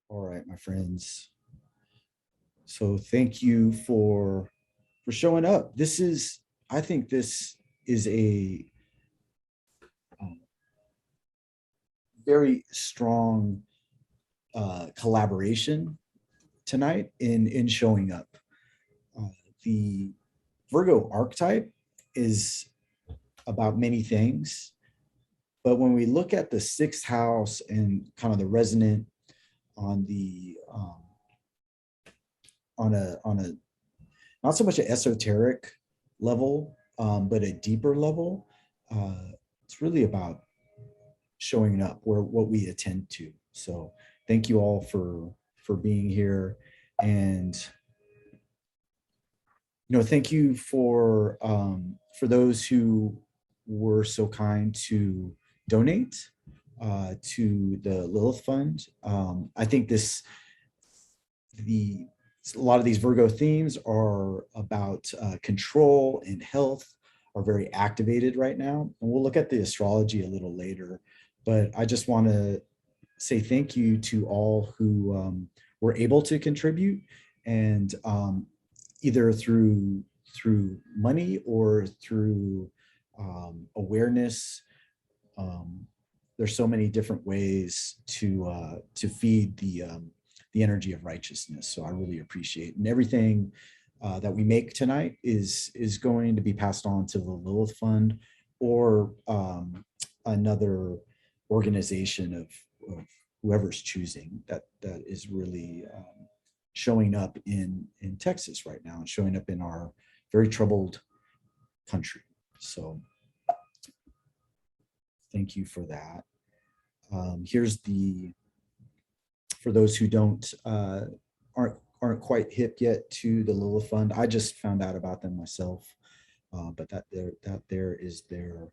All right, my friends. So thank you for showing up. I think this is a um, very strong collaboration tonight in showing up. Uh, the Virgo archetype is about many things, but when we look at the sixth house and kind of the resonant on the on a not so much an esoteric level, but a deeper level. It's really about showing up where what we attend to. So thank you all for being here, and thank you for those who were so kind to donate to the Lilith Fund. I think the a lot of these Virgo themes are about control and health, are very activated right now. And we'll look at the astrology a little later. But I just want to say thank you to all who were able to contribute, and either through money or through awareness. Um, there's so many different ways to feed the energy of righteousness. So I really appreciate, and everything that we make tonight is going to be passed on to the Lilith Fund or another organization of whoever's choosing that is really showing up in Texas right now and showing up in our very troubled country. So thank you for that. Here's the for those who don't aren't quite hip yet to the Lilith Fund. I just found out about them myself, but that there is their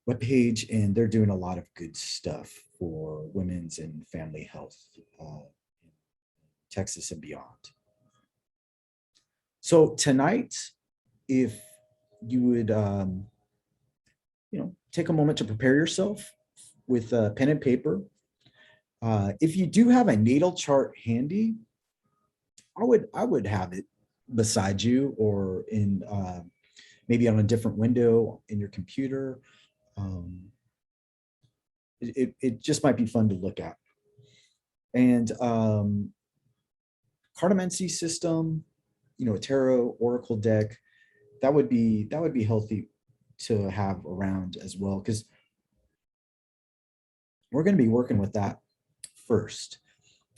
webpage, and they're doing a lot of good stuff for women's and family health in Texas and beyond. So tonight, if you would take a moment to prepare yourself with a pen and paper. If you do have a natal chart handy, I would have it beside you or in maybe on a different window in your computer. Um, it just might be fun to look at. And cartomancy system, a tarot oracle deck, that would be healthy to have around as well, because we're going to be working with that first.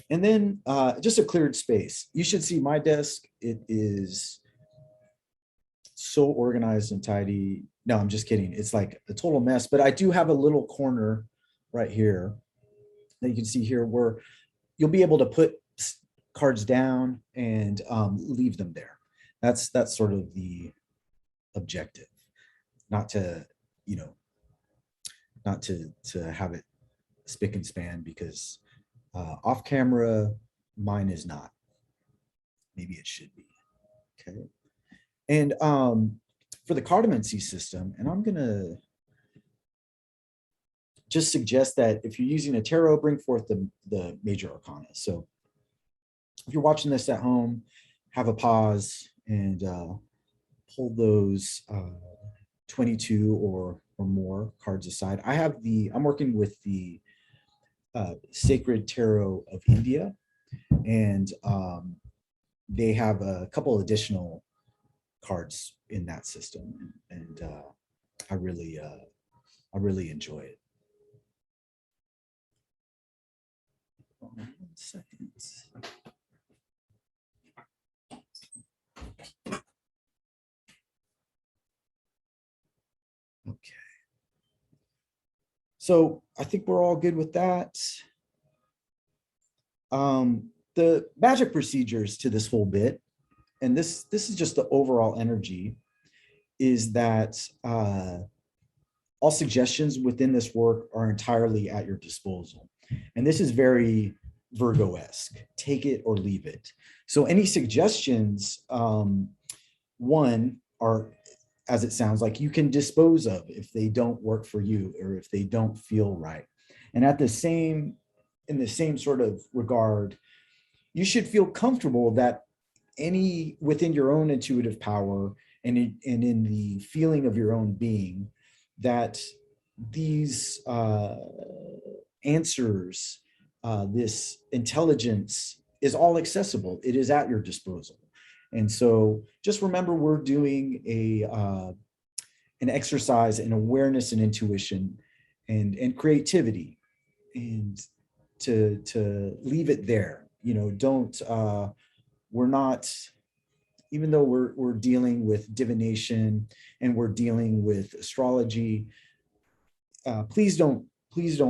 And then just a cleared space. You should see my desk. It is so organized and tidy. No, I'm just kidding. It's like a total mess, but I do have a little corner right here that you can see here where you'll be able to put cards down and leave them there. That's sort of the objective, not to, you know, not to have it spick and span, because off camera, mine is not. Maybe it should be. Okay. And for the cartomancy system, and I'm gonna just suggest that if you're using a tarot, bring forth the major arcana. So if you're watching this at home, have a pause and pull those 22 or more cards aside. I'm working with the Sacred Tarot of India, and they have a couple additional cards in that system, and I really enjoy it. 1 second. Okay. So I think we're all good with that. The magic procedures to this whole bit, and this is just the overall energy, is that all suggestions within this work are entirely at your disposal. And this is very Virgo-esque. Take it or leave it. So any suggestions, one, are, as it sounds like, you can dispose of if they don't work for you or if they don't feel right. And at the same in the same sort of regard, you should feel comfortable that any within your own intuitive power and in the feeling of your own being, that these answers, this intelligence is all accessible. It is at your disposal. And so just remember, we're doing an exercise in awareness and intuition and creativity, and to leave it there. Don't we're not, even though we're dealing with divination and we're dealing with astrology, please don't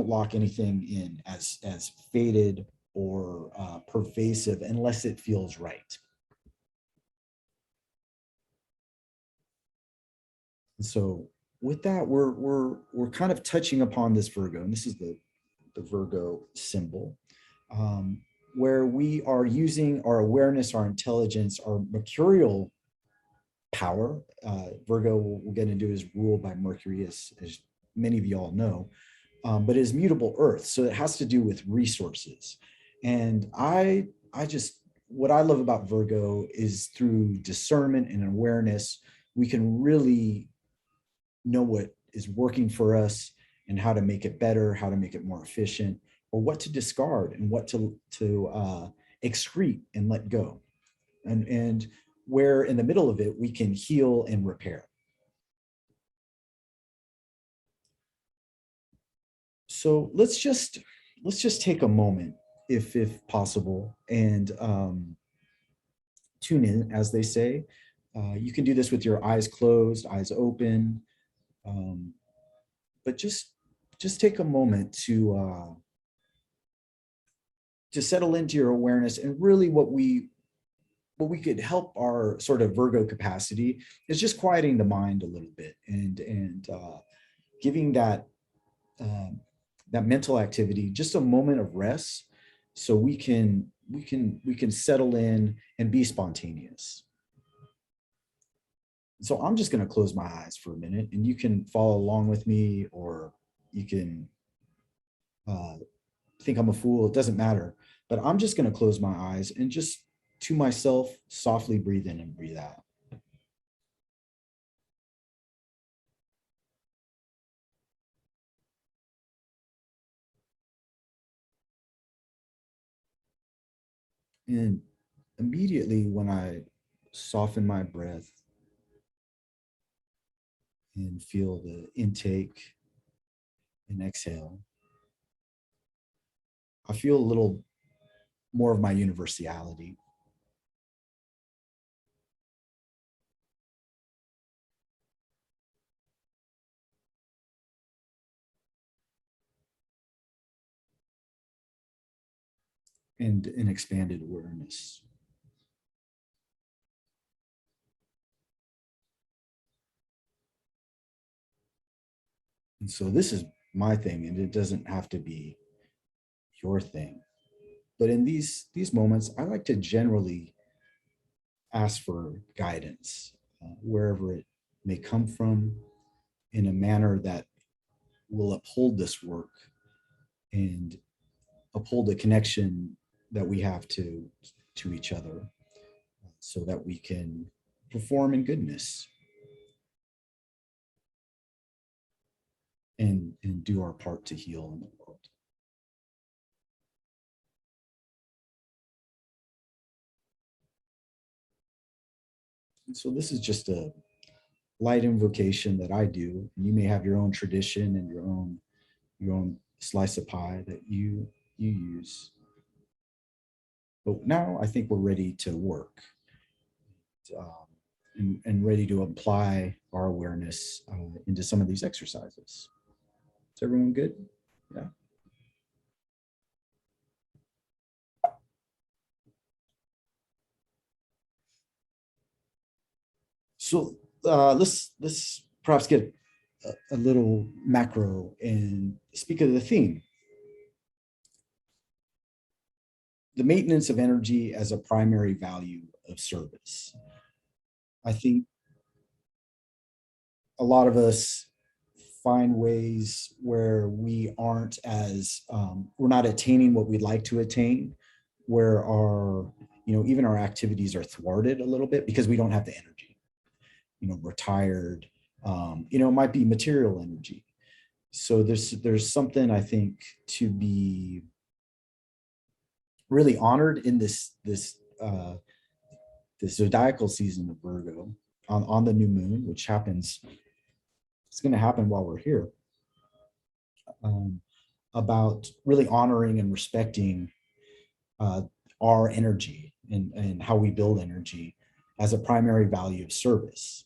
lock anything in as fated or pervasive unless it feels right. And so with that, we're kind of touching upon this Virgo, and this is the Virgo symbol, where we are using our awareness, our intelligence, our mercurial power. Virgo, we'll get into, is ruled by Mercury, as many of you all know, but is mutable Earth, so it has to do with resources. And I just, what I love about Virgo is through discernment and awareness, we can really know what is working for us and how to make it better, how to make it more efficient, or what to discard and what to excrete and let go. And where in the middle of it, we can heal and repair. So let's just take a moment, if possible, and tune in, as they say. You can do this with your eyes closed, eyes open, um, but just take a moment to settle into your awareness. And really, what we could help our sort of Virgo capacity is just quieting the mind a little bit, and giving um, that mental activity just a moment of rest, so we can settle in and be spontaneous. So I'm just going to close my eyes for a minute, and you can follow along with me, or you can uh, think I'm a fool. It doesn't matter. But I'm just going to close my eyes and just to myself softly breathe in and breathe out. And immediately when I soften my breath and feel the intake and exhale, I feel a little more of my universality. And an expanded awareness. And so this is my thing, and it doesn't have to be your thing. But in these moments, I like to generally ask for guidance, wherever it may come from, in a manner that will uphold this work and uphold the connection that we have to each other, so that we can perform in goodness and do our part to heal in the world. And so this is just a light invocation that I do. And you may have your own tradition and your own slice of pie that you use. But now I think we're ready to work, um, and ready to apply our awareness into some of these exercises. Is everyone good? Yeah. So let's perhaps get a little macro and speak of the theme: the maintenance of energy as a primary value of service. I think a lot of us find ways where we aren't as, we're not attaining what we'd like to attain, where our, even our activities are thwarted a little bit because we don't have the energy. We're tired. It might be material energy. So there's something, I think, to be really honored in this zodiacal season of Virgo on the new moon, which happens, it's going to happen while we're here, about really honoring and respecting our energy and how we build energy as a primary value of service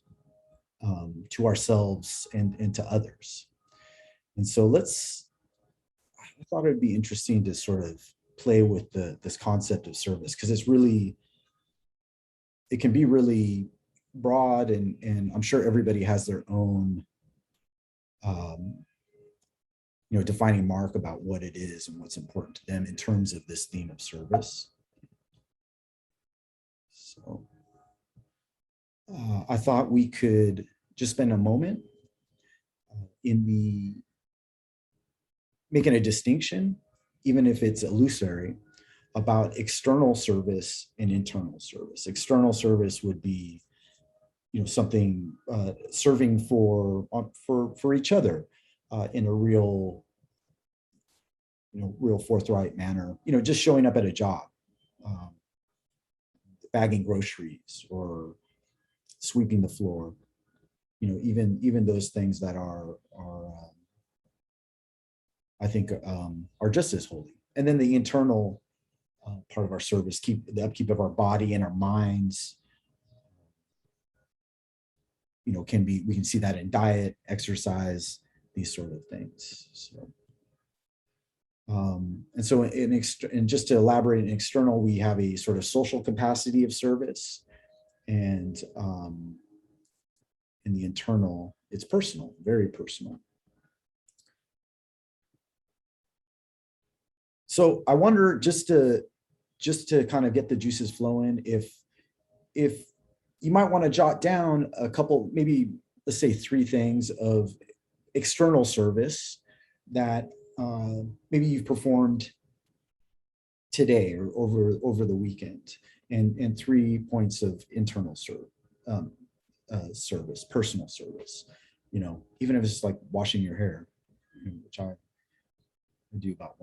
to ourselves and to others. And so I thought it'd be interesting to sort of play with this concept of service, because it can be really broad, and I'm sure everybody has their own defining mark about what it is and what's important to them in terms of this theme of service. So I thought we could just spend a moment making a distinction, even if it's illusory, about external service and internal service. External service would be, something serving for each other in a real forthright manner. Just showing up at a job, bagging groceries or sweeping the floor. Even those things that are I think are just as holy. And then the internal part of our service, the upkeep of our body and our minds, we can see that in diet, exercise, these sort of things. So, and so and just to elaborate, in external, we have a sort of social capacity of service, and in the internal, it's personal, very personal. So I wonder, just to kind of get the juices flowing, if you might want to jot down a couple, maybe let's say 3 things of external service that maybe you've performed today or over the weekend, and 3 points of internal service, personal service. Even if it's like washing your hair, which I do about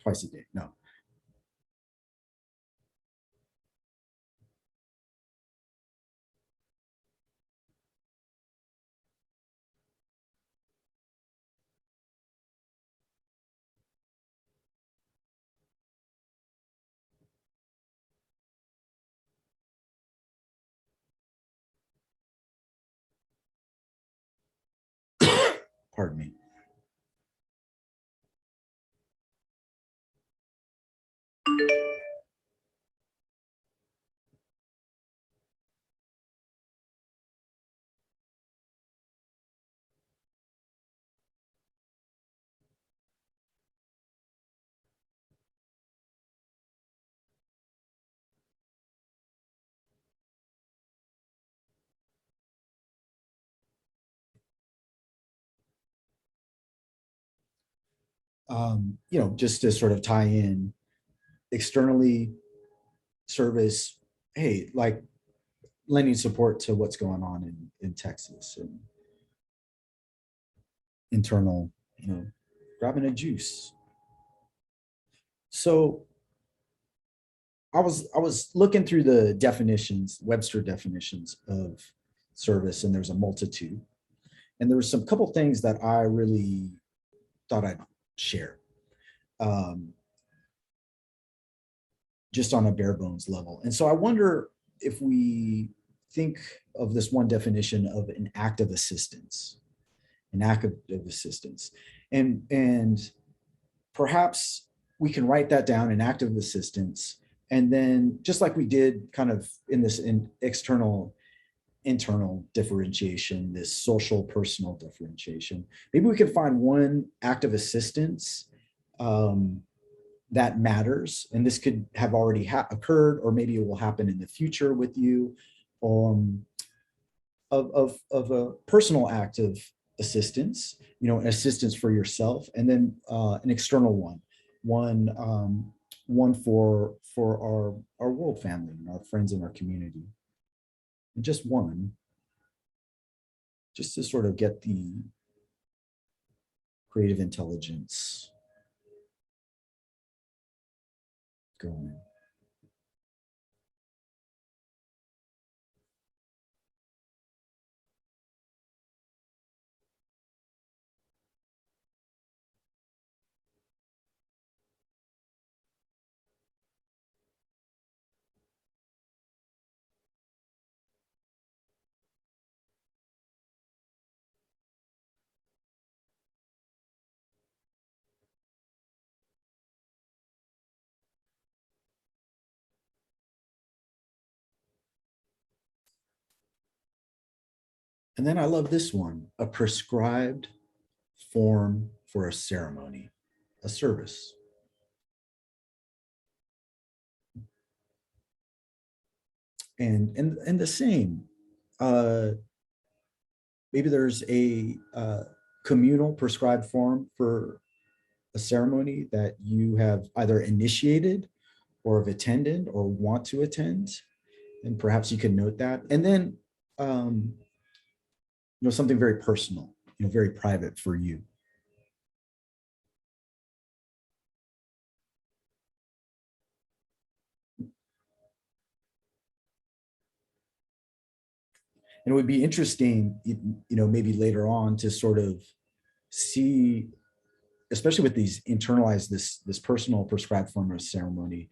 twice a day. No. Pardon me. Just to sort of tie in externally, service, hey, like lending support to what's going on in Texas, and internal, grabbing a juice. So I was looking through the definitions, Webster definitions of service, and there's a multitude. And there were some couple things that I really thought I'd share, just on a bare bones level. And so I wonder if we think of this one definition of an act of assistance, and perhaps we can write that down, an act of assistance, and then just like we did kind of in this external internal differentiation, this social personal differentiation, maybe we can find one act of assistance that matters, and this could have already occurred, or maybe it will happen in the future with you, of a personal act of assistance, an assistance for yourself, and then an external one for our world family and our friends in our community, and just one, just to sort of get the creative intelligence going. And then I love this one, a prescribed form for a ceremony, a service. And the same, uh, maybe there's a communal prescribed form for a ceremony that you have either initiated or have attended or want to attend, and perhaps you can note that. And then um, something very personal, very private for you. And it would be interesting, maybe later on to sort of see, especially with these internalized, this personal prescribed form of ceremony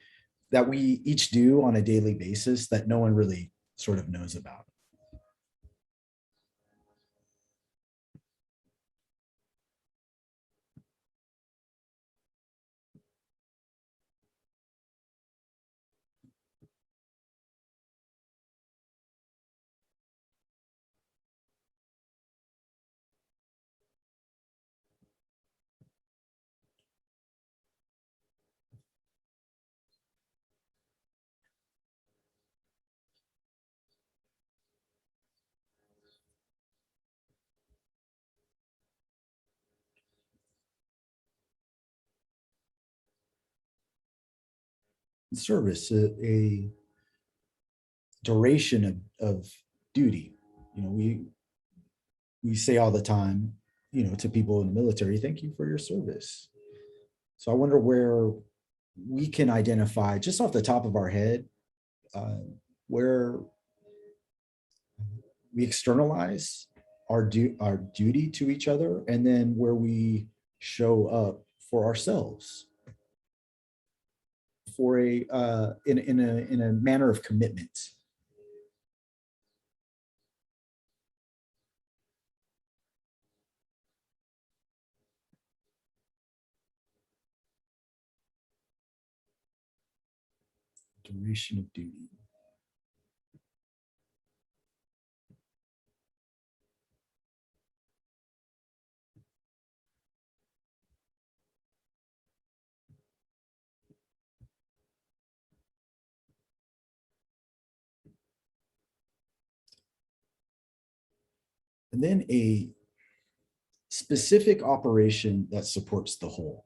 that we each do on a daily basis that no one really sort of knows about. Service, a duration of duty. We say all the time, to people in the military, thank you for your service. So I wonder where we can identify just off the top of our head, uh, where we externalize our duty to each other, and then where we show up for ourselves for a in a manner of commitment. Duration of duty. And then a specific operation that supports the whole.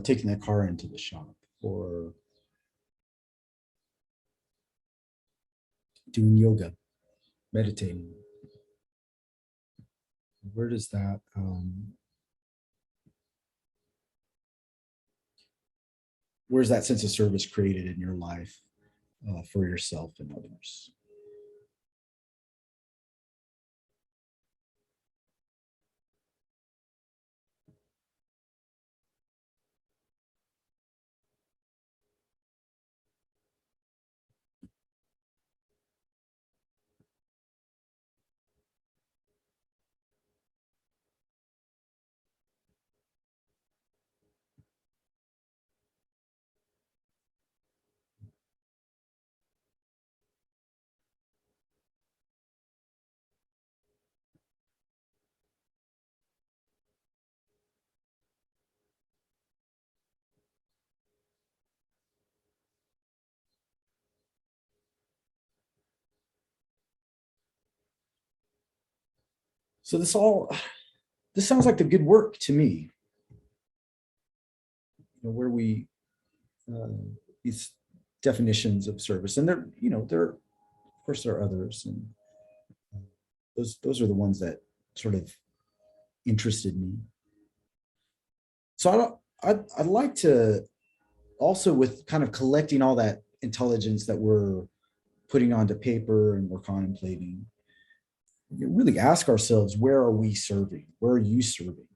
Taking the car into the shop, or doing yoga, meditating. Where does that where's that sense of service created in your life, for yourself and others? So this sounds like the good work to me, where we these definitions of service, and there of course there are others, and those are the ones that sort of interested me. So I'd like to also, with kind of collecting all that intelligence that we're putting onto paper and we're contemplating, really ask ourselves, where are we serving? Where are you serving?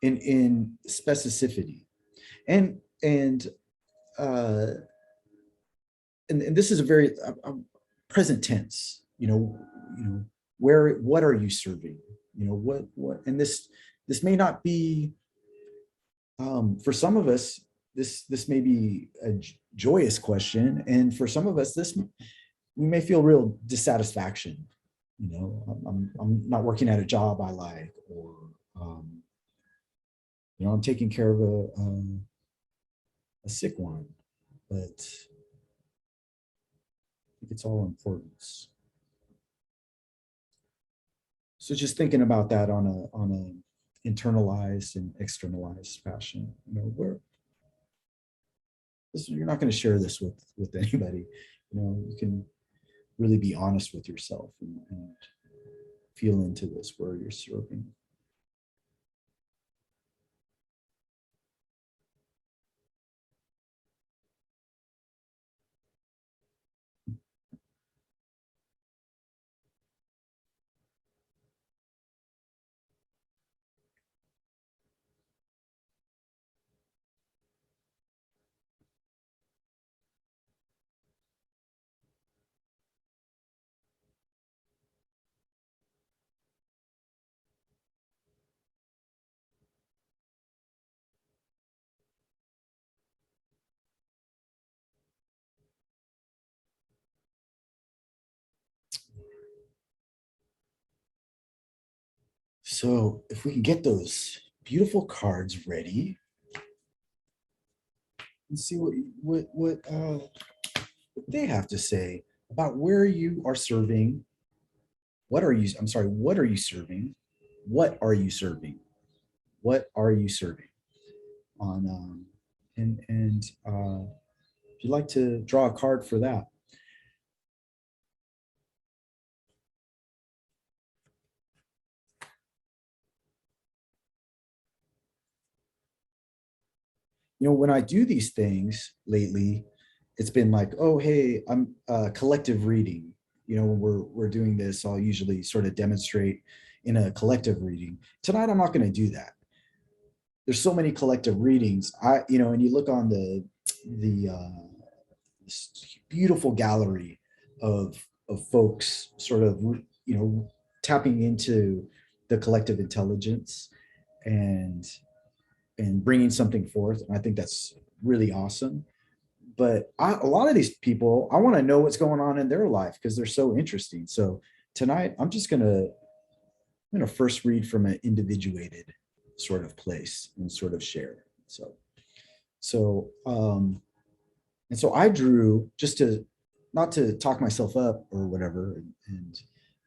In specificity, and and uh, and this is a very present tense. Where, what are you serving? What, and this may not be, for some of us, this may be a joyous question, and for some of us, this we may feel real dissatisfaction. I'm not working at a job I like, or I'm taking care of a sick one, but I think it's all importance. So just thinking about that on a internalized and externalized fashion, where you're not going to share this with anybody. You can really be honest with yourself, and feel into this, where you're serving. So if we can get those beautiful cards ready, and see what they have to say about where you are serving. What are you? I'm sorry. What are you serving? What are you serving? What are you serving? On and if you'd like to draw a card for that. When I do these things lately, it's been like, oh, hey, I'm collective reading. When we're doing this, I'll usually sort of demonstrate in a collective reading. Tonight, I'm not going to do that. There's so many collective readings. And you look on the this beautiful gallery of folks sort of, tapping into the collective intelligence, and bringing something forth. And I think that's really awesome. But a lot of these people, I want to know what's going on in their life, because they're so interesting. So tonight, I'm going to first read from an individuated sort of place and sort of share. So I drew, just to, not to talk myself up or whatever,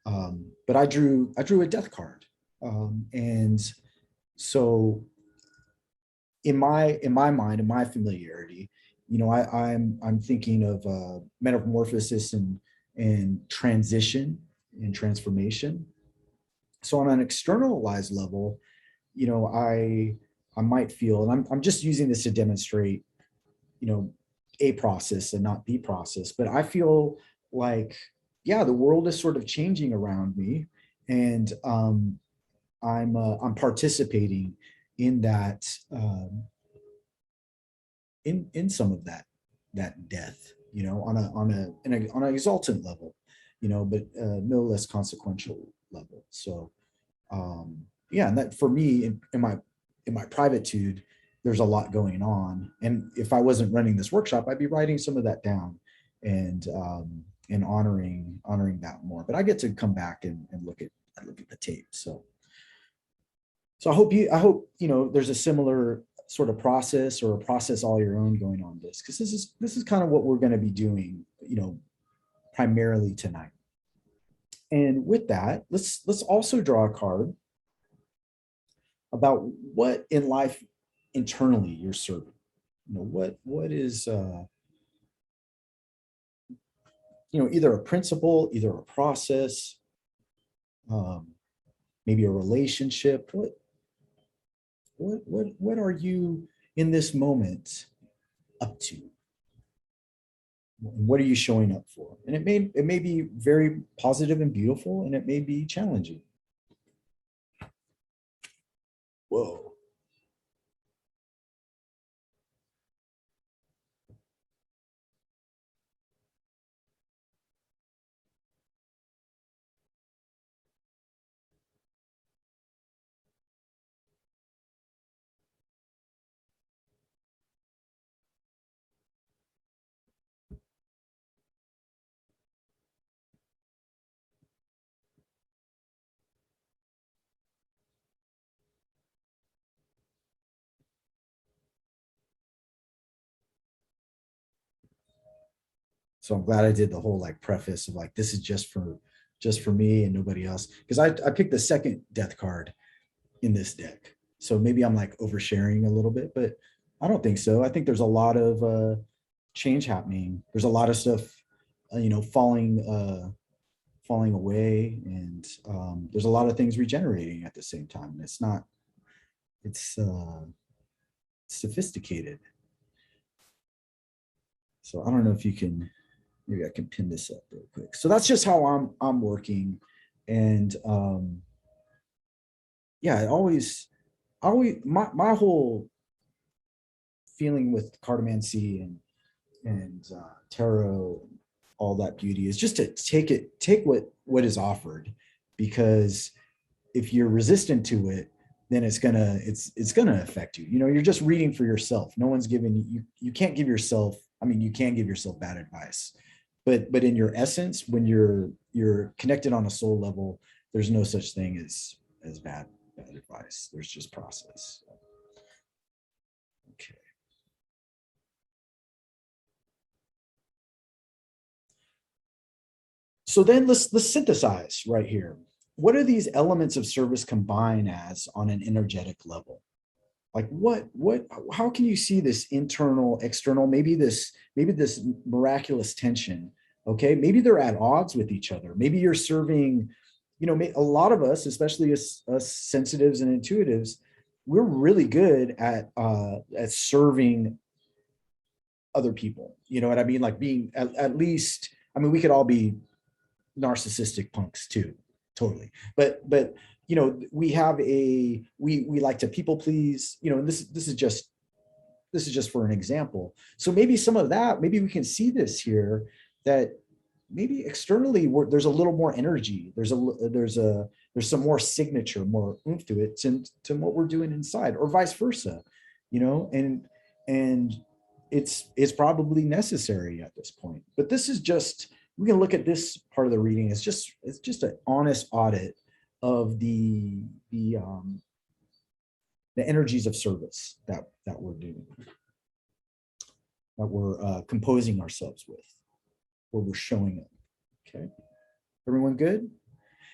but I drew a death card, and so in my mind, in my familiarity, I'm thinking of metamorphosis and transition and transformation. So on an externalized level, I might feel, and I'm just using this to demonstrate, a process and not the process, but I feel like, yeah, the world is sort of changing around me, and I'm participating in that, in some of that death, on an exaltant level, but no less consequential level. So yeah, and that for me, in my privatetude, there's a lot going on, and if I wasn't running this workshop, I'd be writing some of that down, and honoring that more. But I get to come back and look at the tape. So I hope there's a similar sort of process, or a process all your own going on this, because this is kind of what we're going to be doing, primarily tonight. And with that, let's also draw a card about what in life internally you're serving. What is either a principle, either a process, um, maybe a relationship. What are you in this moment up to? What are you showing up for? And it may be very positive and beautiful, and it may be challenging. Whoa. So I'm glad I did the whole like preface of like, this is just for me and nobody else. Because I picked the second death card in this deck. So maybe I'm like oversharing a little bit, but I don't think so. I think there's a lot of change happening. There's a lot of stuff, falling away, and there's a lot of things regenerating at the same time. And it's sophisticated. So I don't know if you can, maybe I can pin this up real quick. So that's just how I'm working. And yeah, my whole feeling with cartomancy and tarot and all that beauty is just to take what is offered, because if you're resistant to it, then it's gonna affect you. You're just reading for yourself. No one's giving you can't give yourself, I mean, you can give yourself bad advice, but in your essence, when you're connected on a soul level, there's no such thing as bad advice. There's just process. Okay. So then let's synthesize right here. What are these elements of service combine as on an energetic level? Like how can you see this internal, external, maybe this miraculous tension? Okay, maybe they're at odds with each other. Maybe you're serving, a lot of us, especially us sensitives and intuitives, we're really good at serving other people. You know what I mean? Like being at least, I mean, we could all be narcissistic punks too, totally. But we like to people please. And this is just for an example. So maybe some of that, maybe we can see this here, that maybe externally there's a little more energy. There's some more signature, more oomph to it, to what we're doing inside, or vice versa, and it's probably necessary at this point. But this is just, we can look at this part of the reading as it's just an honest audit of the energies of service that we're doing, that we're composing ourselves with, where we're showing up. Okay, everyone good?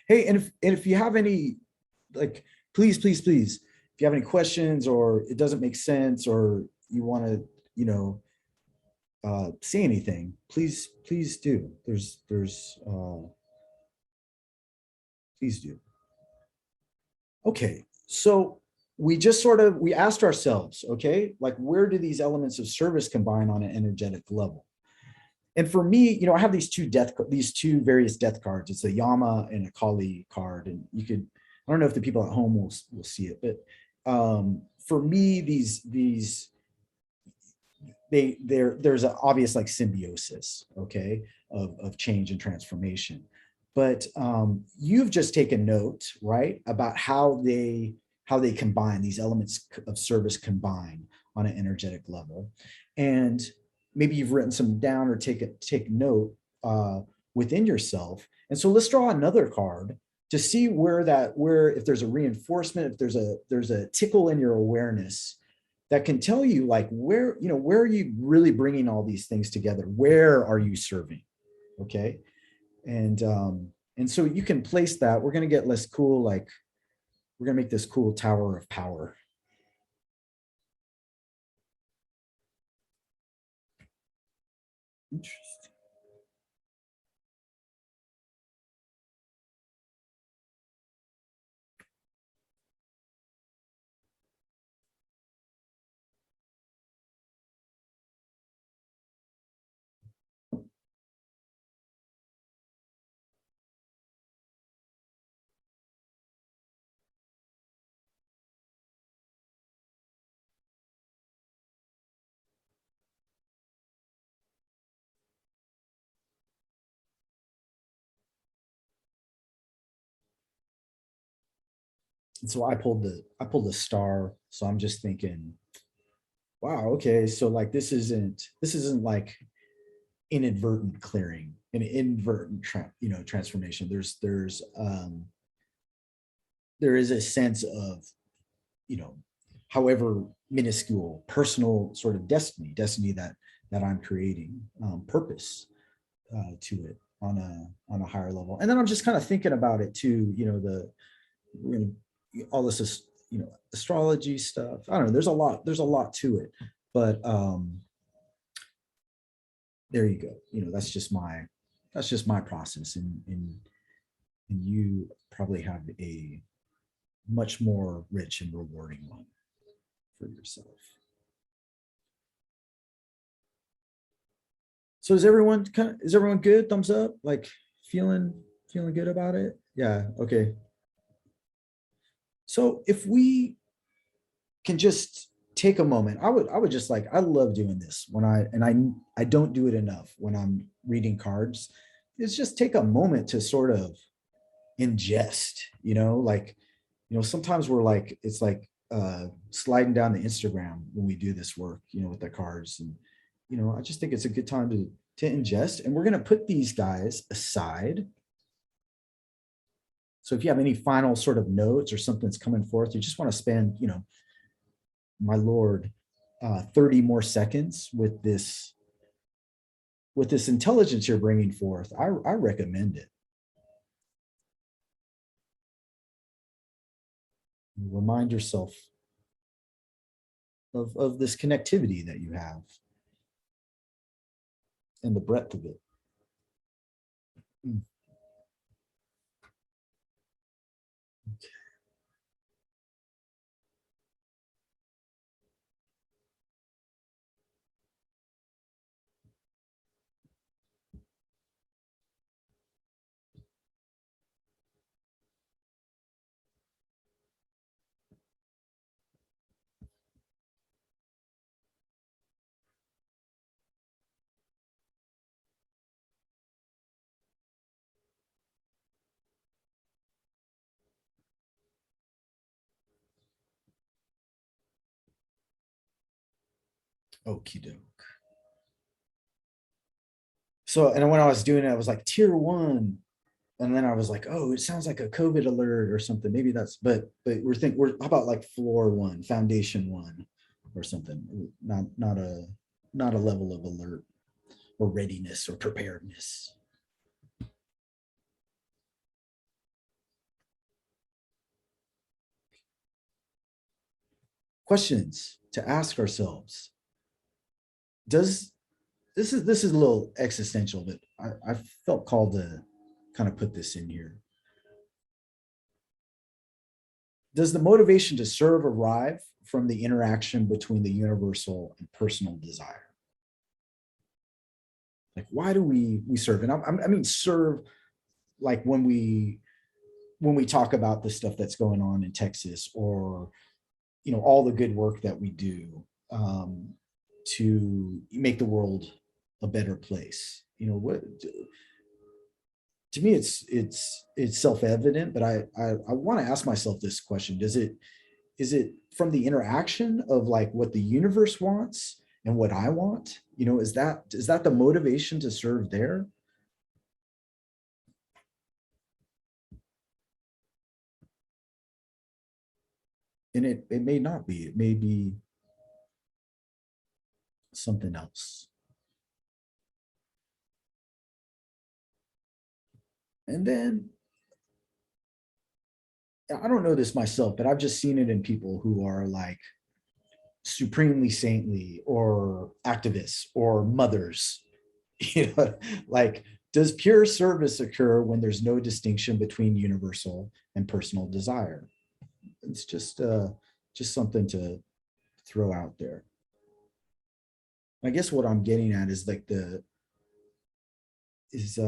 Hey, and if you have any, like, please, if you have any questions, or it doesn't make sense, or you want to, say anything, please do. Please do. Okay, so we asked ourselves, okay, like, where do these elements of service combine on an energetic level? And for me, I have these two various death cards. It's a Yama and a Kali card, and I don't know if the people at home will see it, but for me, there's an obvious like symbiosis, okay, of change and transformation. But you've just taken note, right, about how they combine, these elements of service combine on an energetic level. And maybe you've written some down, or take note within yourself. And so let's draw another card to see where if there's a reinforcement, if there's a tickle in your awareness that can tell you, like, where are you really bringing all these things together? Where are you serving? Okay. And And so you can place that. We're going to get less cool, like we're going to make this cool tower of power. Interesting. And so I pulled the star. So I'm just thinking, wow, okay. So like this isn't like inadvertent clearing, an inadvertent transformation. There is a sense of, you know, however minuscule, personal sort of destiny that I'm creating, purpose to it on a higher level. And then I'm just kind of thinking about it too, all this is, astrology stuff. I don't know. There's a lot to it, but there you go. That's just my process, and you probably have a much more rich and rewarding one for yourself. So is everyone good? Thumbs up, like feeling good about it? Yeah, okay. So if we can just take a moment, I would just like, I love doing this when I don't do it enough when I'm reading cards. Is just take a moment to sort of ingest, like, sometimes we're like, it's like sliding down the Instagram when we do this work, with the cards. And, I just think it's a good time to ingest. And we're going to put these guys aside. So if you have any final sort of notes or something that's coming forth, you just want to spend, my Lord, 30 more seconds with this intelligence you're bringing forth, I recommend it. Remind yourself of this connectivity that you have and the breadth of it. Mm. Okie doke. So, and when I was doing it, I was like tier one, and then I was like, oh, it sounds like a COVID alert or something. Maybe that's, but we're how about like floor one, foundation one, or something. Not a level of alert or readiness or preparedness. Questions to ask ourselves. Does this is a little existential, but I felt called to kind of put this in here. Does the motivation to serve arrive from the interaction between the universal and personal desire? Like, why do we serve? And I mean serve, like when we talk about the stuff that's going on in Texas, or all the good work that we do, to make the world a better place. What, to me, it's self-evident, but I want to ask myself this question. Is it from the interaction of like what the universe wants and what I want? Is that the motivation to serve there? And it may not be. It may be something else. And then I don't know this myself, but I've just seen it in people who are like supremely saintly or activists or mothers. You know, like, does pure service occur when there's no distinction between universal and personal desire? It's just something to throw out there. I guess what I'm getting at is like the is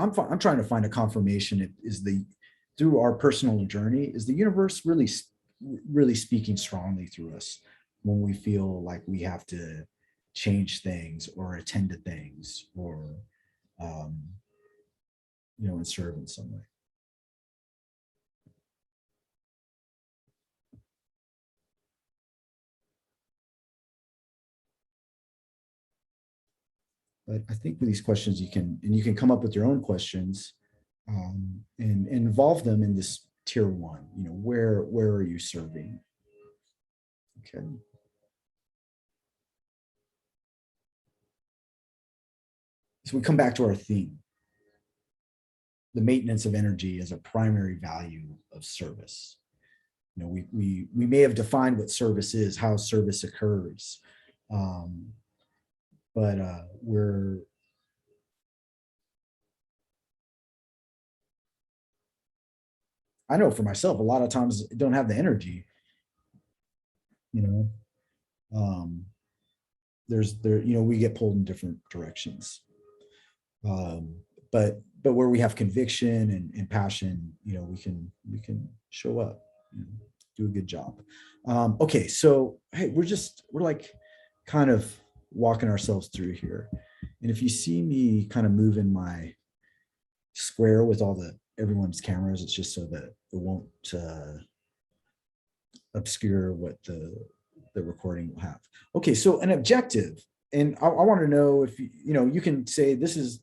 I'm trying to find a confirmation. Is the through our personal journey, is the universe really speaking strongly through us when we feel like we have to change things or attend to things or um, and serve in some way. But I think with these questions, you can come up with your own questions and involve them in this tier one. Where are you serving? Okay. So we come back to our theme. The maintenance of energy as a primary value of service. We may have defined what service is, how service occurs, but we're I know for myself, a lot of times I don't have the energy. You know, um, we get pulled in different directions. Um, but where we have conviction and passion, we can show up, do a good job. Okay, so hey, we're like kind of walking ourselves through here, and if you see me kind of moving my square with all the everyone's cameras, it's just so that it won't obscure what the recording will have. Okay, so an objective, and I want to know if you can say this is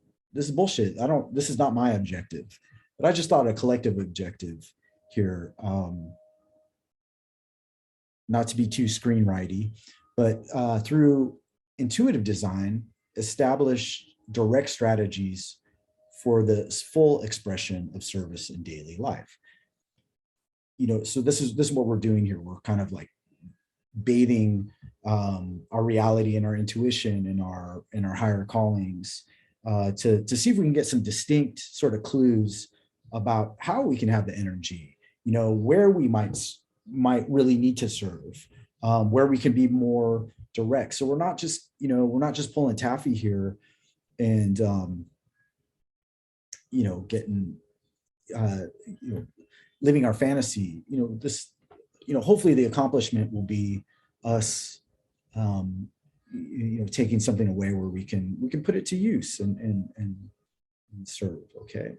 bullshit. I don't. This is not my objective, but I just thought a collective objective here. Not to be too screenwriting, but through intuitive design, establish direct strategies for the full expression of service in daily life. So this is what we're doing here. We're kind of like bathing our reality and our intuition and our higher callings to see if we can get some distinct sort of clues about how we can have the energy, where we might really need to serve, where we can be more direct. So we're not just pulling taffy here and getting living our fantasy. Hopefully the accomplishment will be us taking something away where we can put it to use and serve. Okay.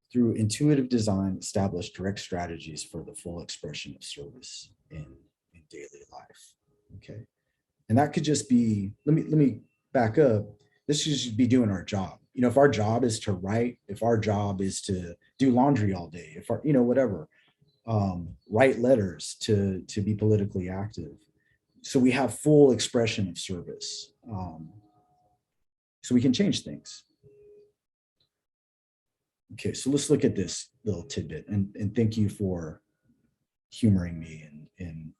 Through intuitive design, establish direct strategies for the full expression of service in daily life. Okay. And that could just be, let me back up. This should just be doing our job. If our job is to write, if our job is to do laundry all day, if our, whatever, write letters to be politically active. So we have full expression of service. So we can change things. Okay, so let's look at this little tidbit, and thank you for humoring me and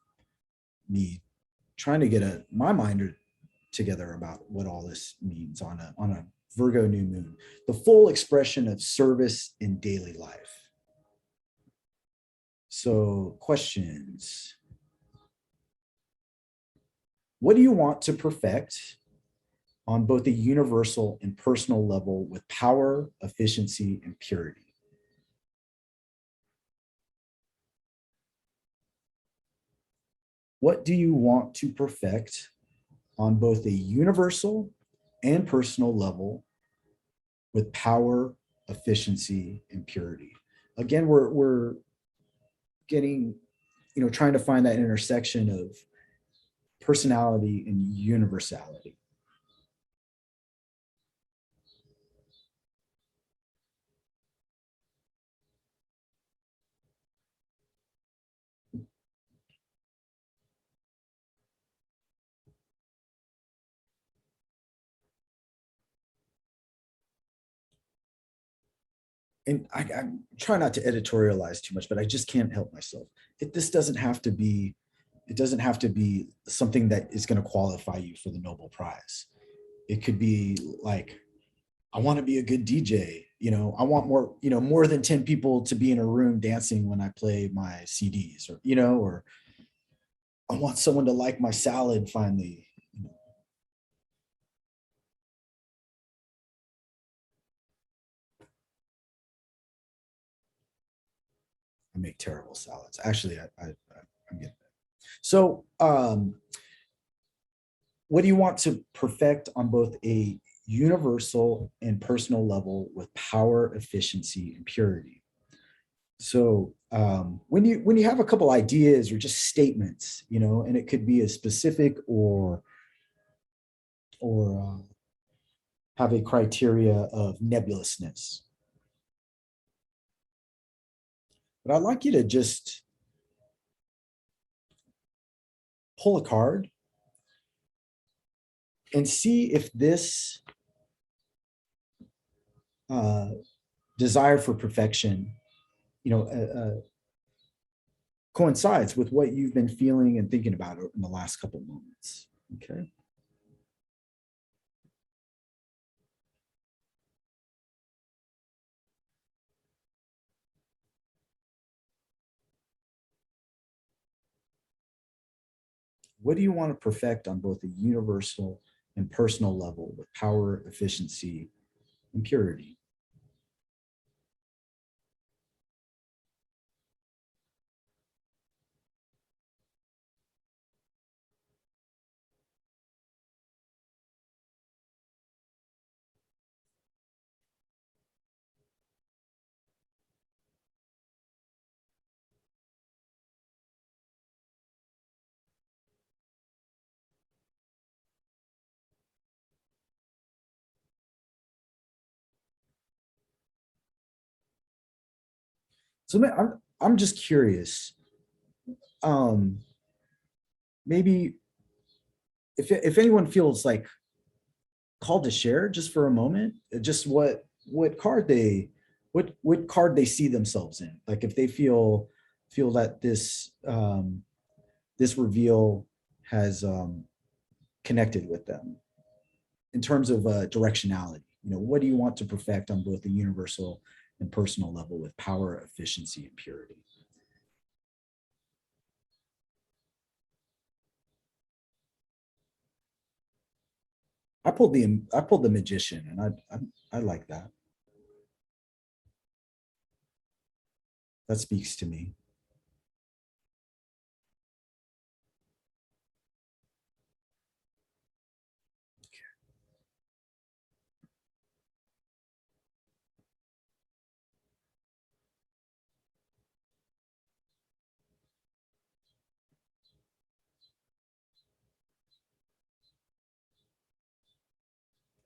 me trying to get my mind together about what all this means on a Virgo new moon. The full expression of service in daily life. So, questions. What do you want to perfect on both a universal and personal level with power, efficiency, and purity? What do you want to perfect on both a universal and personal level with power, efficiency, and purity? Again, we're getting, trying to find that intersection of personality and universality. and I try not to editorialize too much, but I just can't help myself. This doesn't have to be, it doesn't have to be something that is going to qualify you for the Nobel Prize. It could be like, I want to be a good DJ. I want more, more than 10 people to be in a room dancing when I play my CDs, or I want someone to like my salad finally. I make terrible salads. Actually, I'm getting it. So, what do you want to perfect on both a universal and personal level with power, efficiency, and purity? So, when you have a couple ideas or just statements, and it could be a specific or have a criteria of nebulousness. But I'd like you to just pull a card and see if this uh, desire for perfection, coincides with what you've been feeling and thinking about in the last couple moments. Okay. What do you want to perfect on both a universal and personal level with power, efficiency, and purity? So I'm just curious. Um, Maybe if anyone feels like called to share just for a moment, just what card they what card they see themselves in. Like if they feel that this reveal has connected with them in terms of directionality. What do you want to perfect on both the universal and personal level with power, efficiency, and purity? I pulled the magician, and I like that. That speaks to me.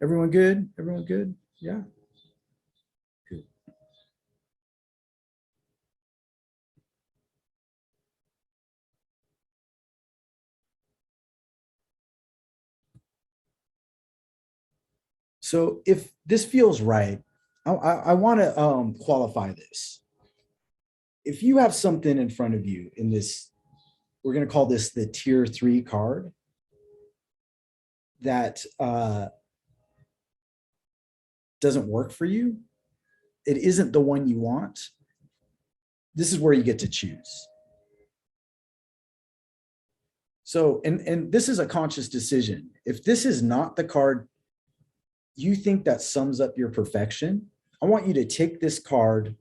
Everyone good? Everyone good? Yeah. Good. So if this feels right, I want to qualify this. If you have something in front of you in this, we're going to call this the tier 3 card that doesn't work for you, it isn't the one you want, this is where you get to choose. So, and this is a conscious decision. If this is not the card you think that sums up your perfection, I want you to take this card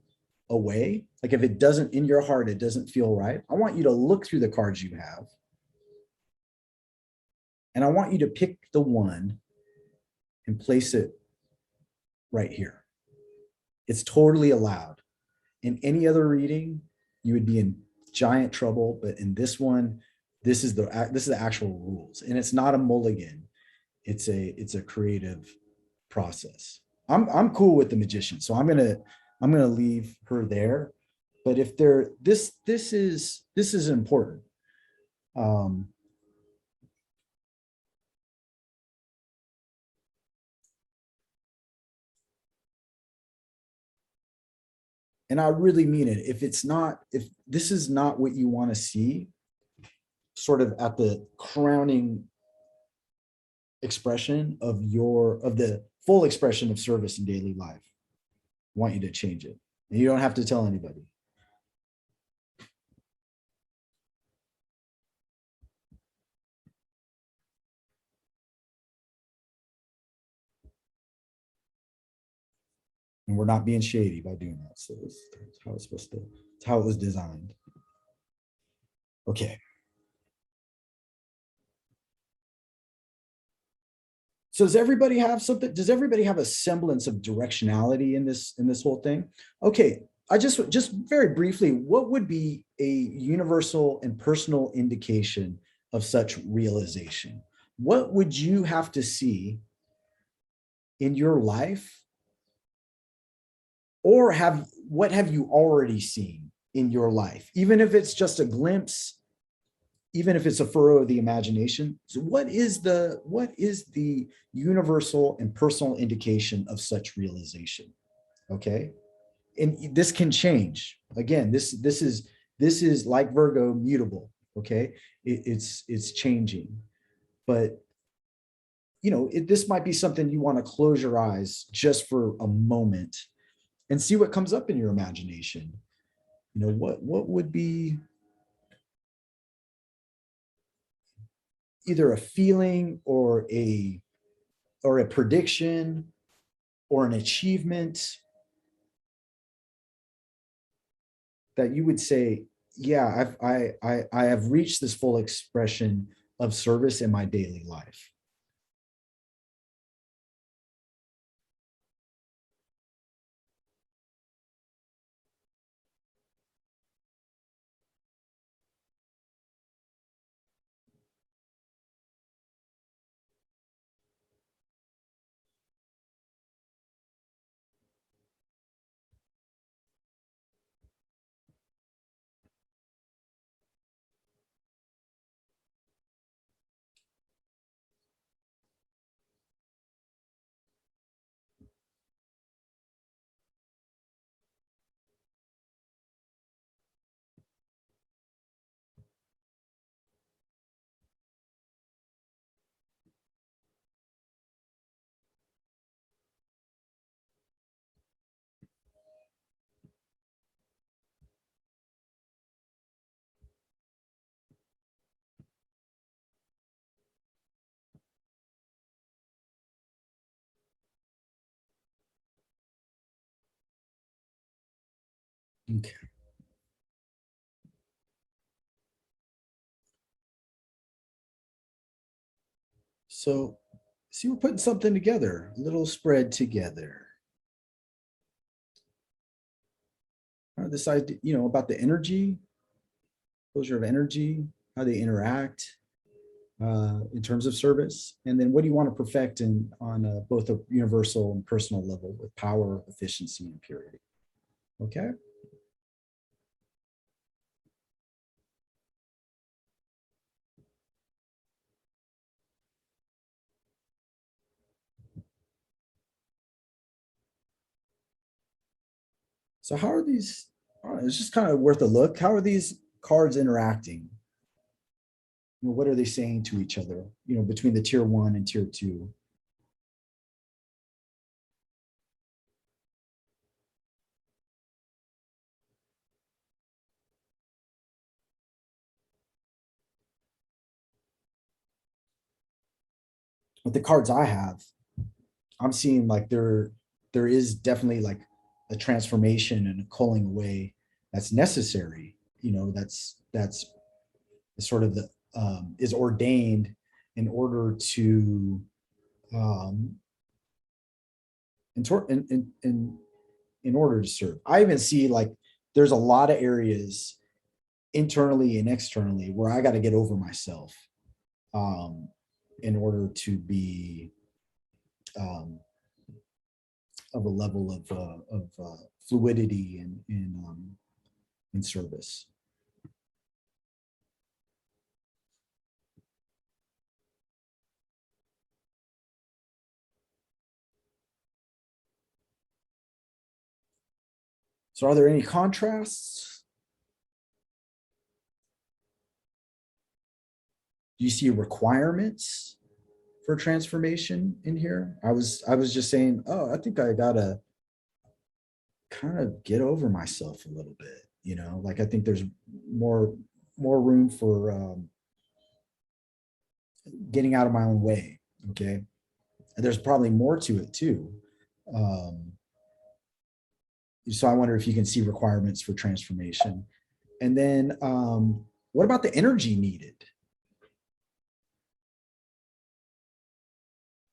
away. Like if it doesn't, in your heart, it doesn't feel right, I want you to look through the cards you have. And I want you to pick the one and place it right here. It's totally allowed. In any other reading, you would be in giant trouble. But in this one, this is the actual rules. And it's not a mulligan. It's a creative process. I'm cool with the magician. So I'm gonna leave her there. But if there this is important. Um, And I really mean it. If it's not, if this is not what you want to see, sort of at the crowning expression of the full expression of service in daily life, I want you to change it. And you don't have to tell anybody. And we're not being shady by doing that. So that's how it's supposed to, it's how it was designed. Okay. So does everybody have something? Does everybody have a semblance of directionality in this whole thing? Okay, I just very briefly, what would be a universal and personal indication of such realization? What would you have to see in your life, or what have you already seen in your life, even if it's just a glimpse, even if it's a furrow of the imagination? So what is the universal and personal indication of such realization? Okay. And this can change. Again, this is like Virgo, mutable. Okay. It's changing. But this might be something you want to close your eyes just for a moment and see what comes up in your imagination. What would be either a feeling or a prediction or an achievement that you would say, yeah, I have reached this full expression of service in my daily life. Okay. So see, we're putting something together, a little spread together. This idea, about the energy, closure of energy, how they interact in terms of service, and then what do you want to perfect on both a universal and personal level with power, efficiency, and purity. Okay. So how are these? It's just kind of worth a look. How are these cards interacting? What are they saying to each other? Between the tier one and tier two. With the cards I have, I'm seeing like there is definitely like a transformation and a culling away that's necessary. That's sort of the is ordained in order to um, in order to serve. I even see like there's a lot of areas internally and externally where I got to get over myself um, in order to be um, of a level of fluidity in service. So are there any contrasts? Do you see requirements for transformation in here? I was just saying, oh, I think I gotta kind of get over myself a little bit, like I think there's more more room for getting out of my own way. Okay. And there's probably more to it too. Um, so I wonder if you can see requirements for transformation. And then what about the energy needed?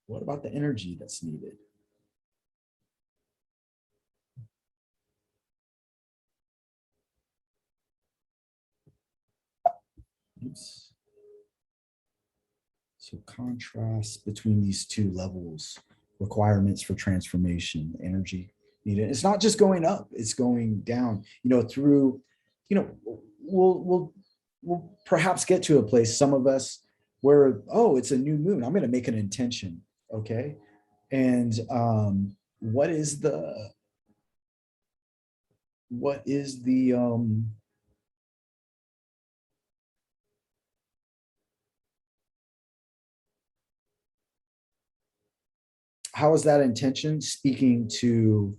What about the energy that's needed? Oops. So contrast between these two levels, requirements for transformation, energy needed. It's not just going up, it's going down, through, we'll perhaps get to a place, some of us, where, oh, it's a new moon. I'm going to make an intention. Okay. And what is the how is that intention speaking to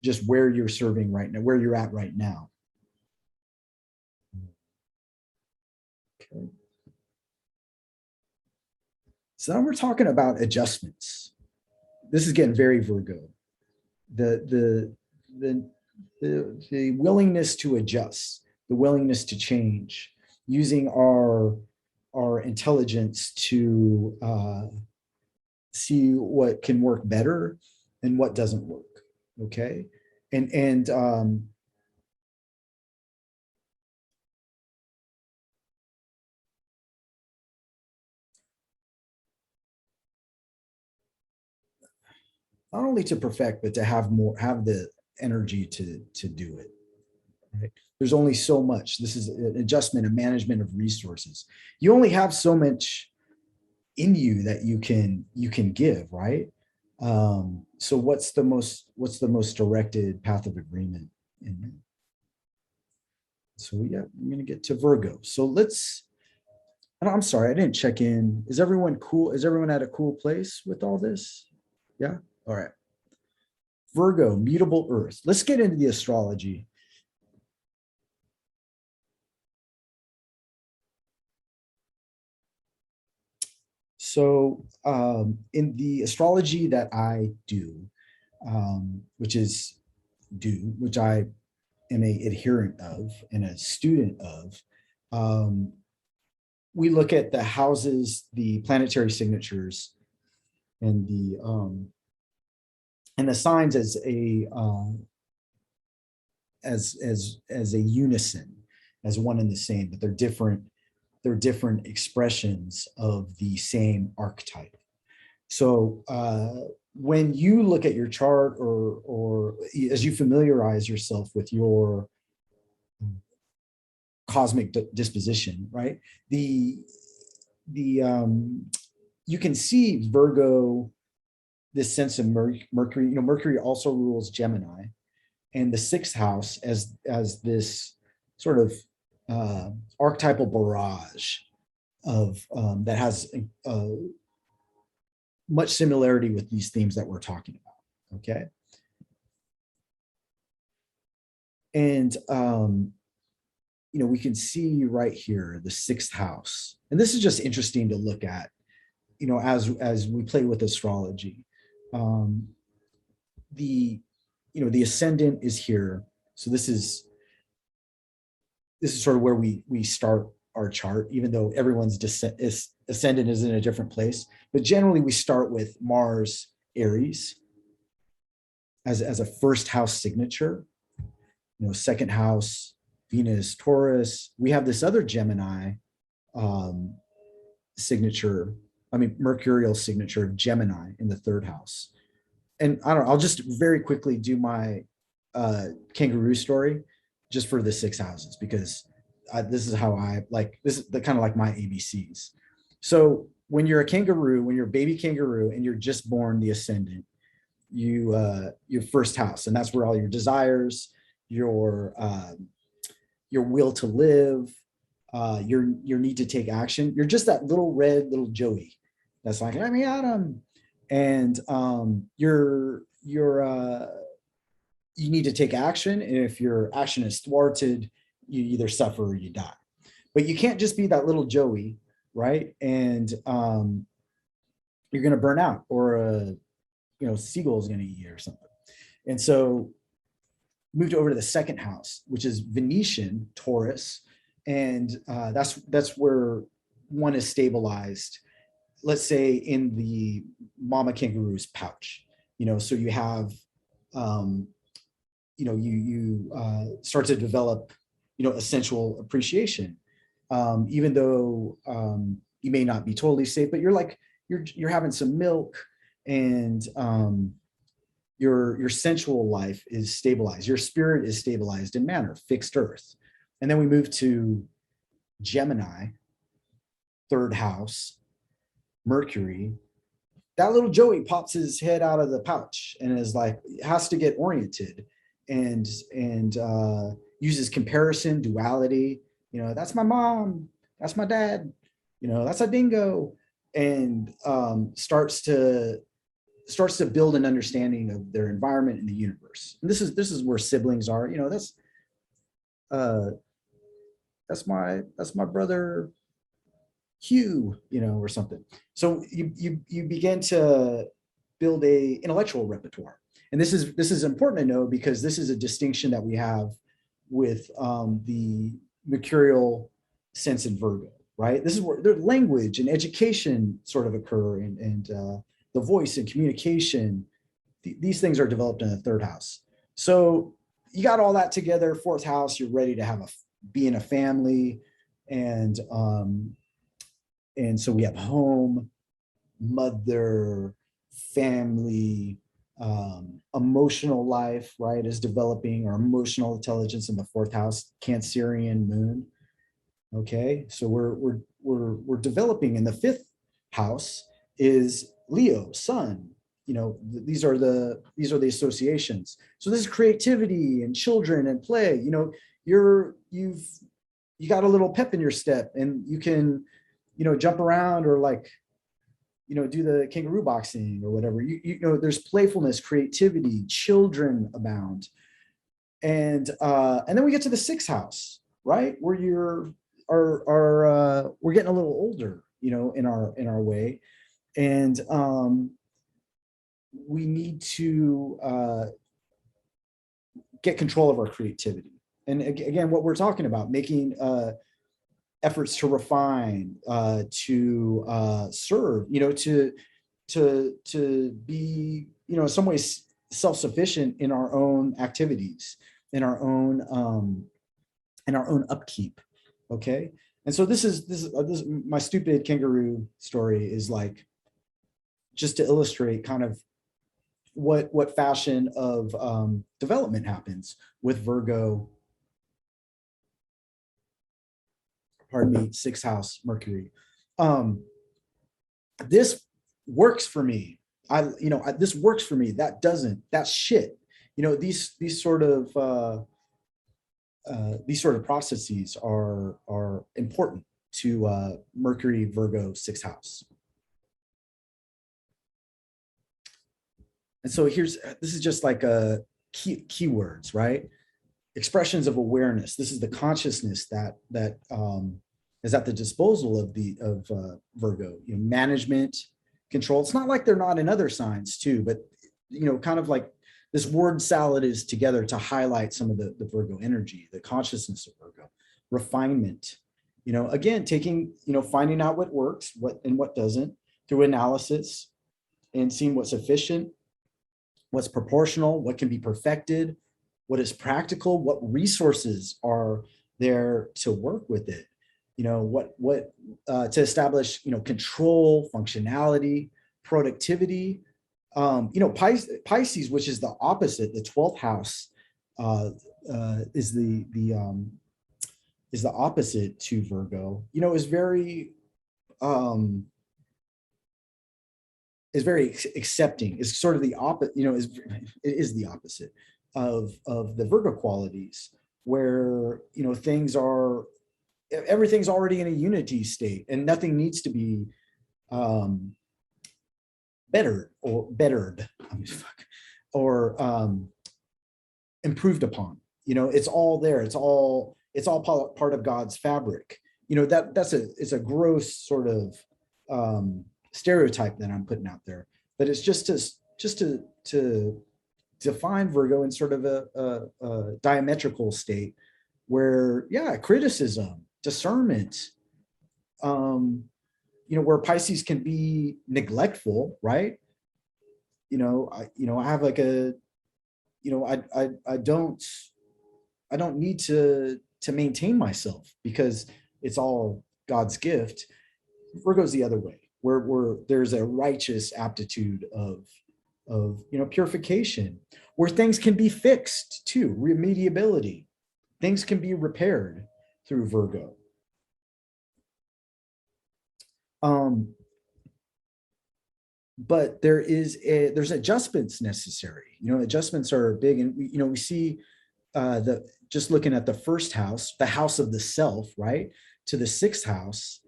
just where you're serving right now, where you're at right now? Okay. So now we're talking about adjustments. This is getting very Virgo. The the the the willingness to adjust, the willingness to change, using our intelligence to see what can work better and what doesn't work. Okay, and not only to perfect, but to have the energy to do it. Right? There's only so much. This is an adjustment, a management of resources. You only have so much in you that you can give, right? So what's the most directed path of agreement in that? So yeah, I'm gonna get to Virgo. So I'm sorry, I didn't check in. Is everyone cool? Is everyone at a cool place with all this? Yeah. All right. Virgo, mutable earth. Let's get into the astrology. So in the astrology that I do, which I am a adherent of and a student of, um, we look at the houses, the planetary signatures, and the signs as a unison, as one and the same, but they're different expressions of the same archetype. So when you look at your chart, or as you familiarize yourself with your cosmic disposition, right? The you can see Virgo, this sense of Mercury. Mercury also rules Gemini, and the sixth house as this sort of archetypal barrage of that has much similarity with these themes that we're talking about. Okay. And we can see right here the sixth house, and this is just interesting to look at, as we play with astrology. The ascendant is here, so this is sort of where we start our chart, even though everyone's ascendant is in a different place. But generally, we start with Mars, Aries, as a first house signature. Second house, Venus, Taurus. We have this other Gemini signature. Mercurial signature of Gemini in the third house. And I don't know, I'll just very quickly do my kangaroo story just for the six houses, because this is how this is kind of like my ABCs. So when you're a baby kangaroo and you're just born the ascendant, your first house, and that's where all your desires, your your will to live, your need to take action. You're just that little red little Joey that's like, let me at him. And you need to take action. And if your action is thwarted, you either suffer or you die. But you can't just be that little Joey, right? And you're going to burn out, or a seagull is going to eat you or something. And so moved over to the second house, which is Venetian Taurus, and that's where one is stabilized. Let's say in the mama kangaroo's pouch, so you have, you start to develop, a sensual appreciation, even though you may not be totally safe, but you're having some milk, and your sensual life is stabilized. Your spirit is stabilized in manner, fixed earth. And then we move to Gemini, third house, Mercury. That little Joey pops his head out of the pouch and is like, has to get oriented, and uses comparison, duality. That's my mom, that's my dad, that's a dingo, and starts to build an understanding of their environment in the universe. And this is where siblings are. That's my brother Hugh, or something. So you begin to build a intellectual repertoire. And this is important to know, because this is a distinction that we have with the mercurial sense in Virgo, right? This is where their language and education sort of occur, and the voice and communication. These things are developed in the third house. So you got all that together. Fourth house, you're ready to be in a family, and so we have home, mother, family, emotional life, right, is developing, our emotional intelligence in the fourth house, Cancerian moon. Okay, so we're developing. In the fifth house is Leo, sun. These are the associations. So this is creativity and children and play. You got a little pep in your step, and you can, jump around, or do the kangaroo boxing or whatever. There's playfulness, creativity, children abound. And then we get to the sixth house, right, where we're getting a little older, in our way. And we need to get control of our creativity. And again, what we're talking about, making efforts to refine, to serve, to be, in some ways self-sufficient in our own activities, in our own upkeep. Okay. And so this is my stupid kangaroo story, is like, just to illustrate kind of what fashion of development happens with Virgo, sixth house Mercury. This works for me. This works for me. That doesn't. That's shit. These sort of processes are important to Mercury, Virgo, sixth house. And so this is just like a keywords, right? Expressions of awareness. This is the consciousness that is at the disposal of Virgo. Management, control. It's not like they're not in other signs too, but kind of like this word salad is together to highlight some of the Virgo energy, the consciousness of Virgo. Refinement. Again, taking, finding out what works, what doesn't, through analysis, and seeing what's efficient, what's proportional, what can be perfected, what is practical, what resources are there to work with it, to establish, control, functionality, productivity. Pisces, which is the opposite, the 12th house, is the opposite to Virgo. Is very accepting. Is sort of the opposite. It is the opposite. of the Virgo qualities, where everything's already in a unity state and nothing needs to be um, bettered, I mean, fuck, or improved upon. It's all there. It's all part of God's fabric. It's a gross sort of stereotype that I'm putting out there, but it's just to define Virgo in sort of a diametrical state where, yeah, criticism, discernment, where Pisces can be neglectful, right? I have like a, I don't need to maintain myself because it's all God's gift. Virgo's the other way, where there's a righteous aptitude of purification, where things can be fixed too, remediability. Things can be repaired through Virgo. But there's adjustments necessary. Adjustments are big, and we see just looking at the first house, the house of the self, right, to the sixth house.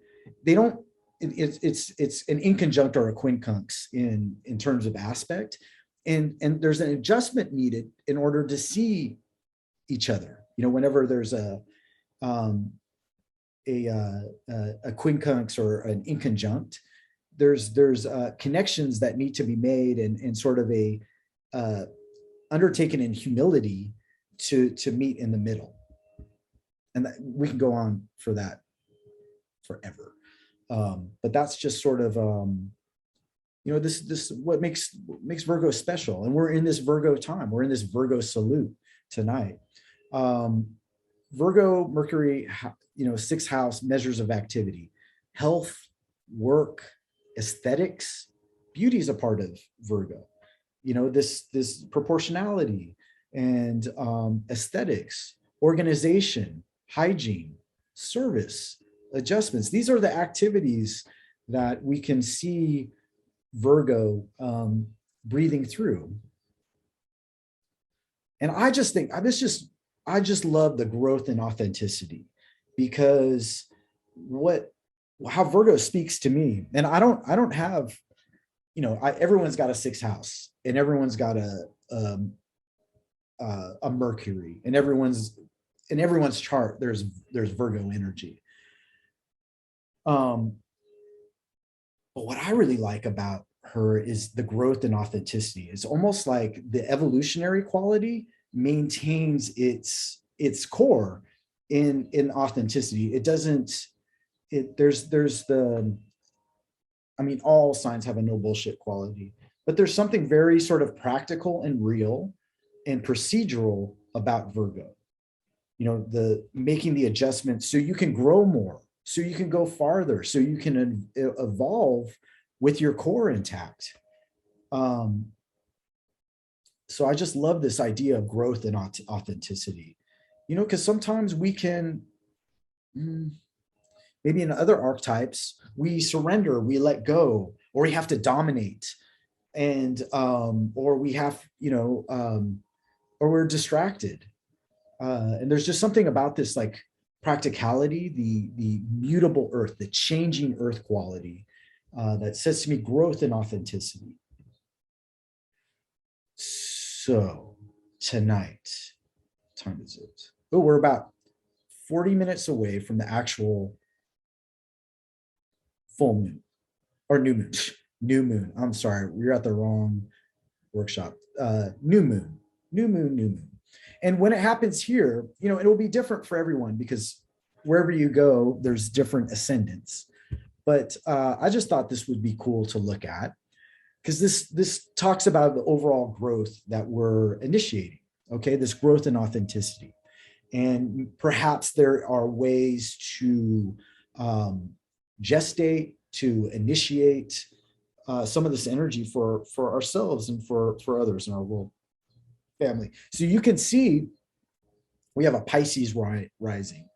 They don't. It's an inconjunct or a quincunx in terms of aspect, and there's an adjustment needed in order to see each other. Whenever there's a quincunx or an inconjunct, there's connections that need to be made, and sort of a undertaken in humility to meet in the middle. And we can go on for that forever. But that's just sort of this what makes Virgo special. And we're in this Virgo time. We're in this Virgo salute tonight. Virgo, Mercury, sixth house, measures of activity, health, work, aesthetics. Beauty is a part of Virgo. This proportionality and aesthetics, organization, hygiene, service, adjustments. These are the activities that we can see Virgo breathing through. And I just think I just love the growth and authenticity, because how Virgo speaks to me. And I don't have, everyone's got a sixth house, and everyone's got a Mercury, and in everyone's chart there's Virgo energy. But what I really like about her is the growth and authenticity. It's almost like the evolutionary quality maintains its core in authenticity. It doesn't. There's the. I mean, all signs have a no bullshit quality, but there's something very sort of practical and real and procedural about Virgo. The making the adjustments so you can grow more, so you can go farther, so you can evolve with your core intact. So I just love this idea of growth and authenticity, because sometimes we can, maybe in other archetypes, we surrender, we let go, or we have to dominate, and or we have, or we're distracted. And there's just something about this, like, practicality, the mutable earth, the changing earth quality, that says to me growth and authenticity. So tonight, what time is it? Oh, we're about 40 minutes away from the actual full moon, or new moon. New moon. I'm sorry, we're at the wrong workshop. New moon. And when it happens here, it'll be different for everyone, because wherever you go, there's different ascendants. But I just thought this would be cool to look at, because this talks about the overall growth that we're initiating. Okay, this growth and authenticity, and perhaps there are ways to gestate, to initiate some of this energy for ourselves and for others in our world family. So you can see we have a Pisces rising,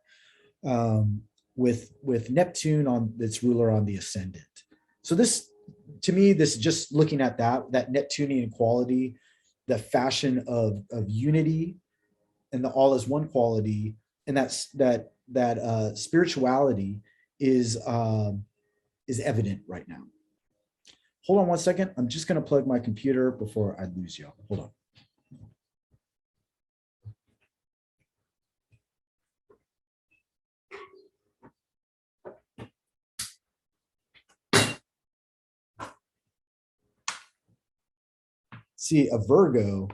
with Neptune on its ruler on the ascendant. So this, to me, this, just looking at that Neptunian quality, the fashion of unity and the all is one quality, and that spirituality is evident right now. Hold on one second. I'm just going to plug my computer before I lose y'all. Hold on. See, a Virgo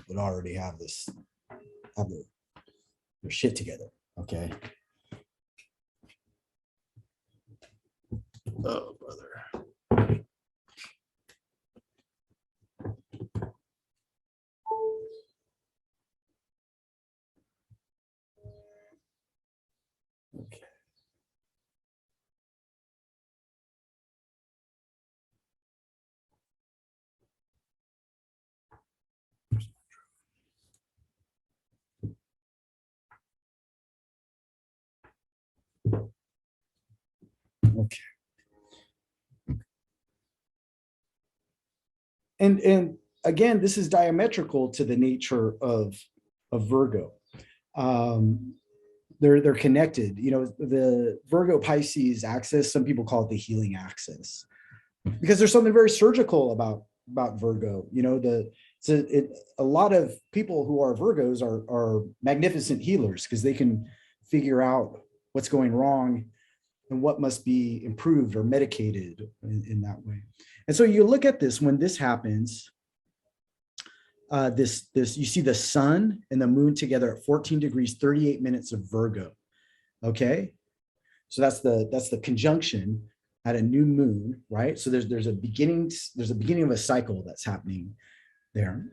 would already have their shit together. Okay. Oh, brother. Okay. Okay. And again, this is diametrical to the nature of Virgo. Um, they're connected. You know, the Virgo Pisces axis, some people call it the healing axis, because there's something very surgical about Virgo. You know, a lot of people who are Virgos are magnificent healers because they can figure out what's going wrong and what must be improved or medicated in that way. And so you look at this when this happens. This you see the sun and the moon together at 14 degrees 38 minutes of Virgo. Okay, so that's the conjunction at a new moon, right? So there's a beginning of a cycle that's happening there.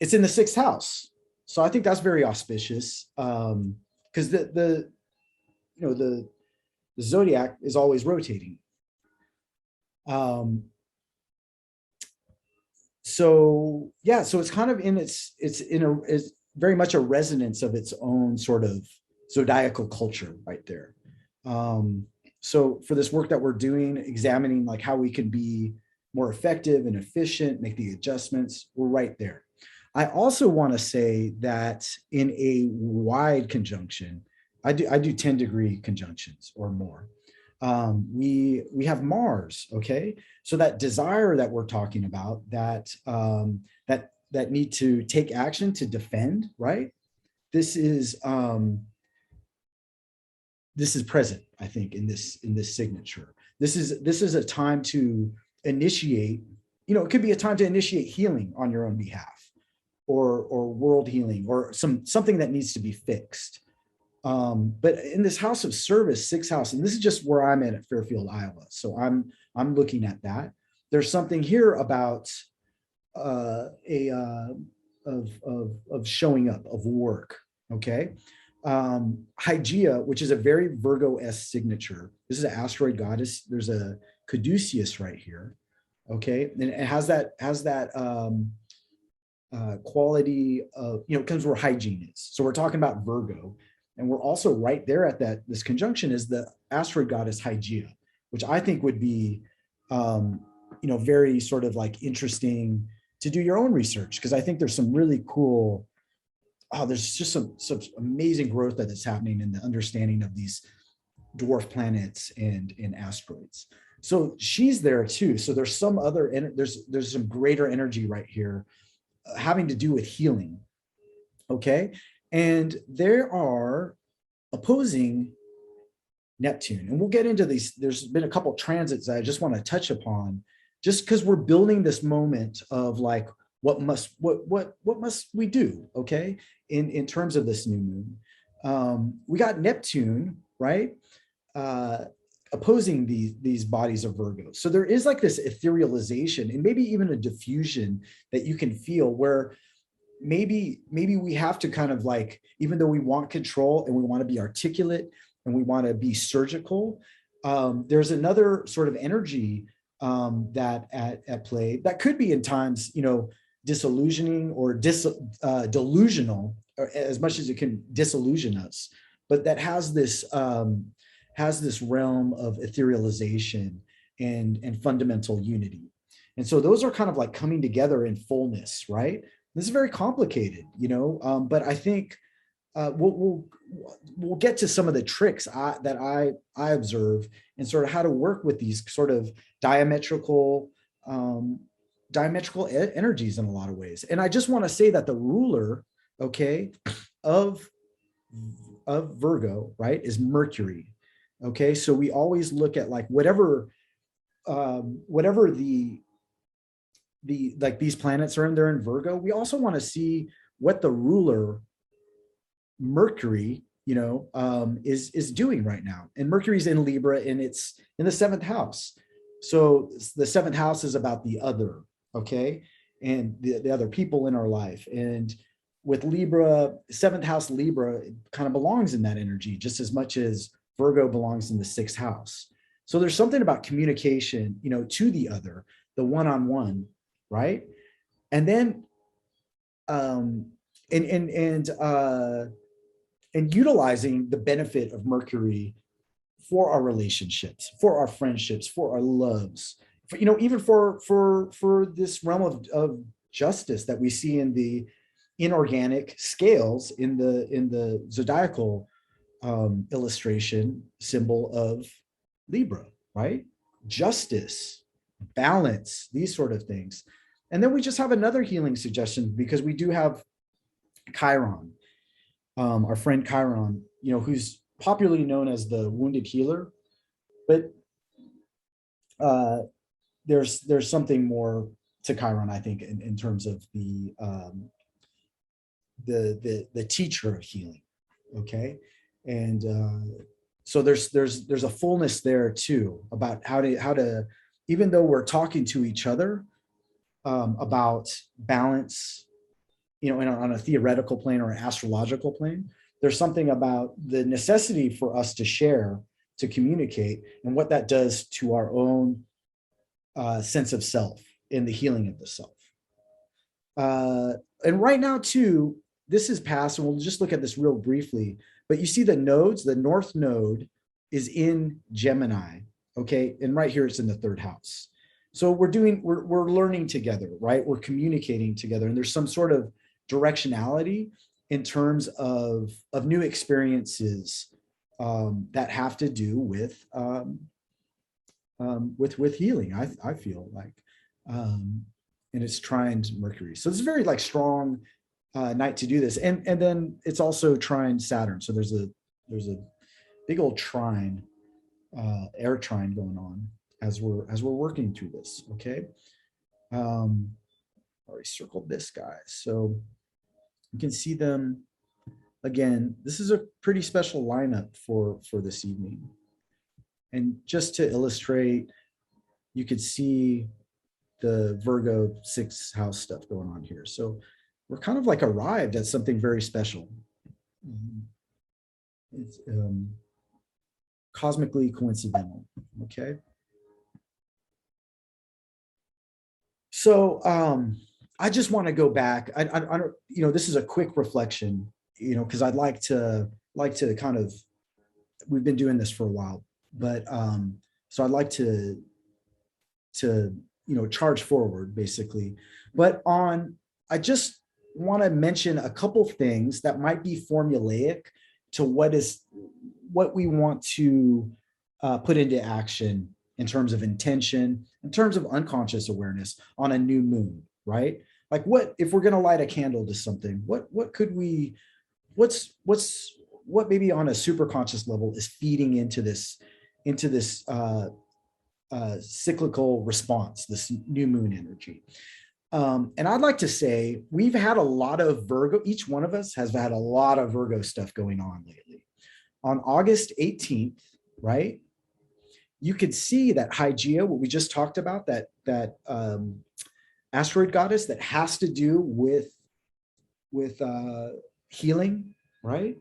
It's in the sixth house, so I think that's very auspicious, because the zodiac is always rotating. So yeah, so it's kind of it's very much a resonance of its own sort of zodiacal culture right there. So for this work that we're doing, examining like how we can be more effective and efficient, make the adjustments, we're right there. I also want to say that in a wide conjunction, I do 10-degree conjunctions or more. We have Mars, okay? So that desire that we're talking about, that need to take action to defend, right? This is present, I think, in this signature. This is a time to initiate. You know, it could be a time to initiate healing on your own behalf, or world healing, or something that needs to be fixed. But in this house of service, sixth house, and this is just where I'm at Fairfield, Iowa. So I'm looking at that. There's something here about of showing up, of work. Okay. Hygeia, which is a very Virgo-esque signature. This is an asteroid goddess. There's a caduceus right here. Okay. And it has that quality of, you know, it comes where hygiene is. So we're talking about Virgo. And we're also right there at this conjunction is the asteroid goddess Hygeia, which I think would be, very sort of like interesting to do your own research, because I think there's some really cool, there's just some amazing growth that is happening in the understanding of these dwarf planets and asteroids. So she's there too. So there's some other, there's some greater energy right here having to do with healing. Okay. And there are opposing Neptune. And we'll get into these. There's been a couple transits that I just want to touch upon, just because we're building this moment of like, what must we do? Okay. In terms of this new moon. We got Neptune, right? Opposing these bodies of Virgo. So there is like this etherealization and maybe even a diffusion that you can feel, where maybe we have to kind of like, even though we want control and we want to be articulate and we want to be surgical, there's another sort of energy that at play that could be in times, disillusioning or delusional, or as much as it can disillusion us, but that has this realm of etherealization and fundamental unity. And so those are kind of like coming together in fullness, right? This is very complicated, but I think we'll get to some of the tricks that I observe and sort of how to work with these sort of um, diametrical energies in a lot of ways. And I just want to say that the ruler, okay, of Virgo, right, is Mercury. Okay, so we always look at like whatever the like these planets are in, they're in Virgo. We also want to see what the ruler Mercury, is doing right now. And Mercury's in Libra, and it's in the seventh house. So the seventh house is about the other, okay, and the other people in our life. And with Libra, seventh house Libra kind of belongs in that energy just as much as Virgo belongs in the sixth house. So there's something about communication, to the other, the one-on-one, right? And then um and utilizing the benefit of Mercury for our relationships, for our friendships, for our loves, even for this realm of justice that we see in the inorganic scales in the zodiacal illustration symbol of Libra, right? Justice, balance, these sort of things. And then we just have another healing suggestion because we do have Chiron, our friend Chiron, who's popularly known as the wounded healer, but there's something more to Chiron, I think, in terms of the teacher of healing. Okay, and so there's a fullness there too about how to even though we're talking to each other about balance, on a theoretical plane or an astrological plane, there's something about the necessity for us to share, to communicate, and what that does to our own sense of self in the healing of the self. And right now too, this is past, and we'll just look at this real briefly, but you see the nodes, the north node is in Gemini, okay? And right here it's in the third house. So we're learning together, right? We're communicating together, and there's some sort of directionality in terms of new experiences that have to do with healing. I feel like, and it's trine Mercury, so it's a very like strong night to do this, and then it's also trine Saturn. So there's a big old trine, air trine going on as we're working through this. Okay, already circled this guy, so you can see them again. This is a pretty special lineup for this evening. And just to illustrate, you could see the Virgo sixth house stuff going on here. So we're kind of like arrived at something very special. It's cosmically coincidental, okay? So I just want to go back. I don't, this is a quick reflection, because I'd like to kind of, we've been doing this for a while, but so I'd like to charge forward basically. But I just want to mention a couple things that might be formulaic to what we want to put into action in terms of intention, in terms of unconscious awareness on a new moon, right? Like what if we're going to light a candle to something, what maybe on a super conscious level is feeding into this cyclical response, this new moon energy. And I'd like to say we've had a lot of Virgo, each one of us has had a lot of Virgo stuff going on lately. On August 18th, right, you could see that Hygeia, what we just talked about, that asteroid goddess that has to do with healing, right?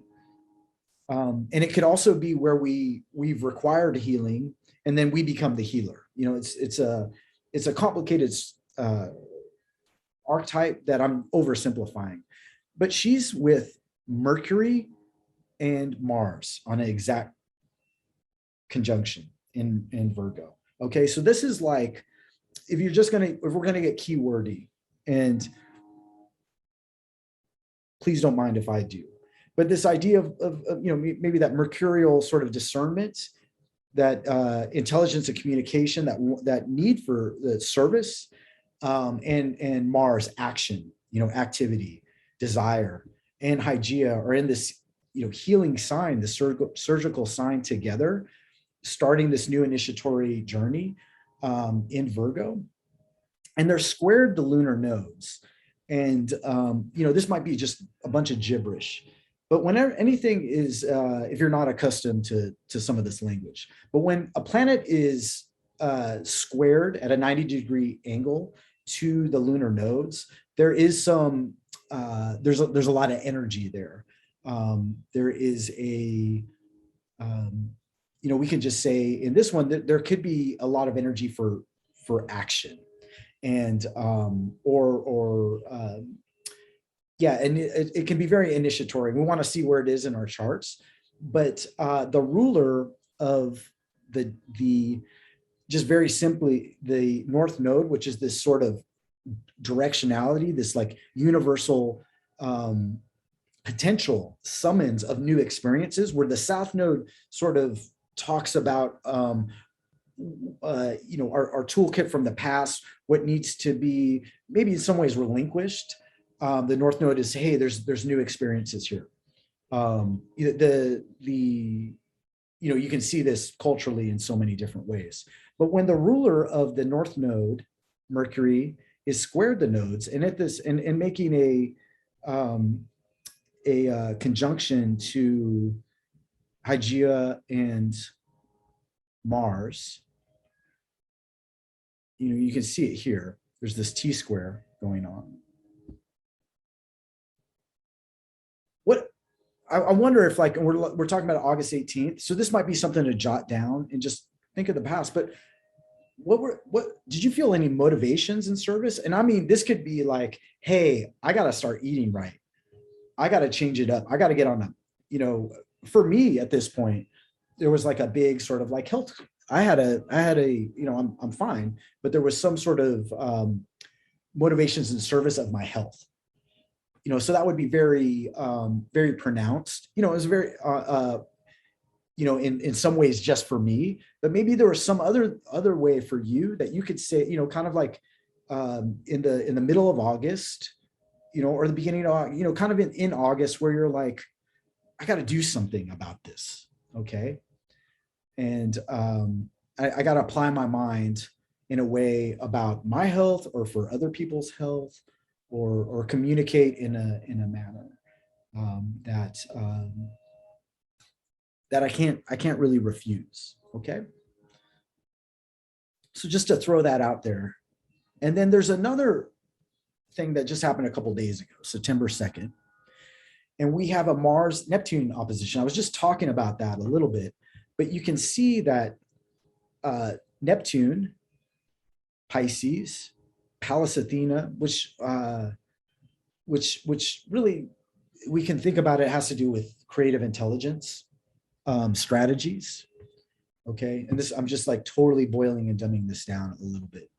And it could also be where we've required healing and then we become the healer. It's a complicated archetype that I'm oversimplifying, but she's with Mercury and Mars on an exact conjunction in Virgo. Okay, so this is like, if we're gonna get keywordy, and please don't mind if I do, but this idea of maybe that mercurial sort of discernment, that intelligence and communication, that need for the service, and Mars action, activity, desire, and Hygeia are in this healing sign, the surgical sign together, starting this new initiatory journey in Virgo, and they're squared the lunar nodes. And this might be just a bunch of gibberish, but whenever anything is, if you're not accustomed to some of this language, but when a planet is squared at a 90-degree angle to the lunar nodes, there is some there's a lot of energy there. There is a we can just say in this one that there could be a lot of energy for action, and yeah, and it can be very initiatory. We want to see where it is in our charts, but the ruler of the just very simply the North Node, which is this sort of directionality, this like universal potential summons of new experiences, where the South Node sort of talks about our toolkit from the past, what needs to be maybe in some ways relinquished. The North Node is, hey, there's new experiences here. You can see this culturally in so many different ways. But when the ruler of the North Node, Mercury, is squared the nodes, and at this and making a conjunction to Hygeia and Mars, you can see it here. There's this T square going on. What I wonder if, like, we're talking about August 18th, so this might be something to jot down and just think of the past. But what did you feel any motivations in service? And I mean, this could be like, hey, I got to start eating right. I got to change it up. I got to get on a, for me at this point, there was like a big sort of like health. I had a, I'm fine, but there was some sort of motivations in service of my health. So that would be very, very pronounced. It was very, in some ways just for me, but maybe there was some other way for you that you could say, kind of like in the middle of August, or the beginning of, kind of in August, where you're like, I got to do something about this. Okay. And I got to apply my mind in a way about my health or for other people's health, or communicate in a manner that I can't really refuse. Okay. So just to throw that out there. And then there's another thing that just happened a couple of days ago, September 2nd. And we have a Mars Neptune opposition. I was just talking about that a little bit, but you can see that Neptune, Pisces, Pallas Athena, which really we can think about, it has to do with creative intelligence, strategies. Okay. And this, I'm just like totally boiling and dumbing this down a little bit.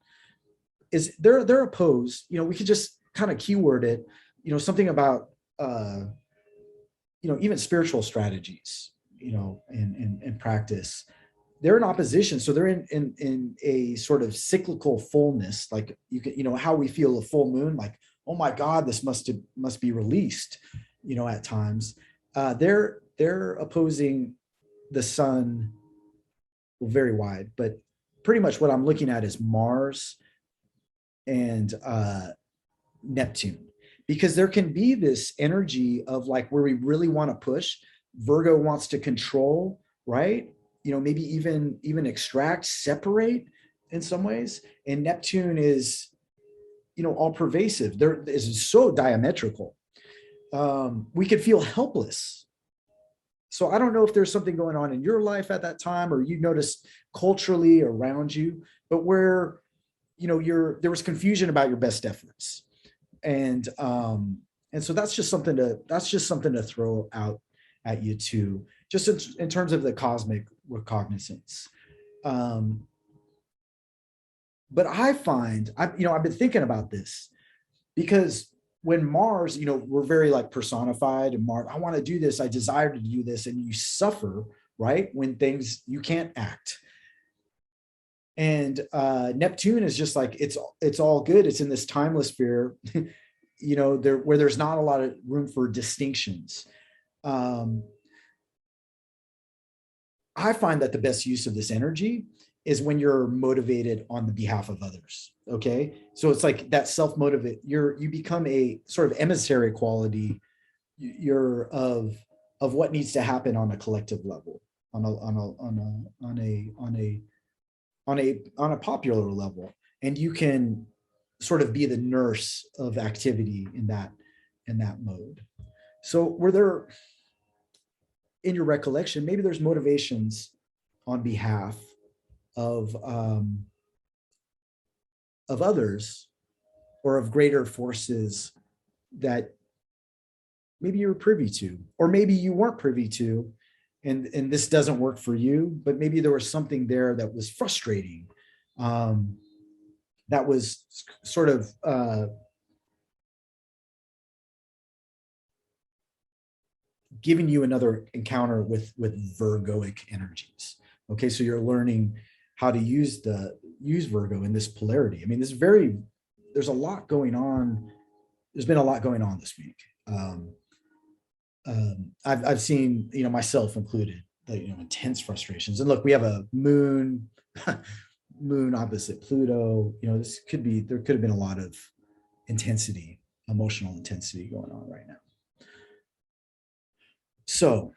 Is they're opposed, we could just kind of keyword it, something about, even spiritual strategies, and practice. They're in opposition. So they're in a sort of cyclical fullness, like how we feel a full moon, like, oh my God, this must be released, at times. They're opposing the sun, well, very wide, but pretty much what I'm looking at is Mars and Neptune, because there can be this energy of like where we really want to push. Virgo wants to control, right? Maybe even extract, separate in some ways. And Neptune is, all pervasive. There is so diametrical. We could feel helpless. So I don't know if there's something going on in your life at that time, or you noticed culturally around you, but where, there was confusion about your best efforts. And so that's just something to throw out at you too, just in terms of the cosmic recognizance. But I find, I've been thinking about this because when Mars, we're very like personified, and Mars, I want to do this, I desire to do this, and you suffer, right? When things you can't act. And Neptune is just like it's all good. It's in this timeless sphere, there where there's not a lot of room for distinctions. Um, I find that the best use of this energy is when you're motivated on the behalf of others. Okay. So it's like that self-motivate, you become a sort of emissary quality. You're of what needs to happen on a collective level, on a popular level. And you can sort of be the nurse of activity in that mode. So were there, in your recollection, maybe there's motivations on behalf of of others or of greater forces that maybe you were privy to, or maybe you weren't privy to, and this doesn't work for you, but maybe there was something there that was frustrating, um, that was sort of giving you another encounter with Virgoic energies. Okay, so you're learning how to use Virgo in this polarity. I mean, there's a lot going on. There's been a lot going on this week. I've seen, myself included, the intense frustrations. And look, we have a moon, moon opposite Pluto. There could have been a lot of intensity, emotional intensity going on right now. So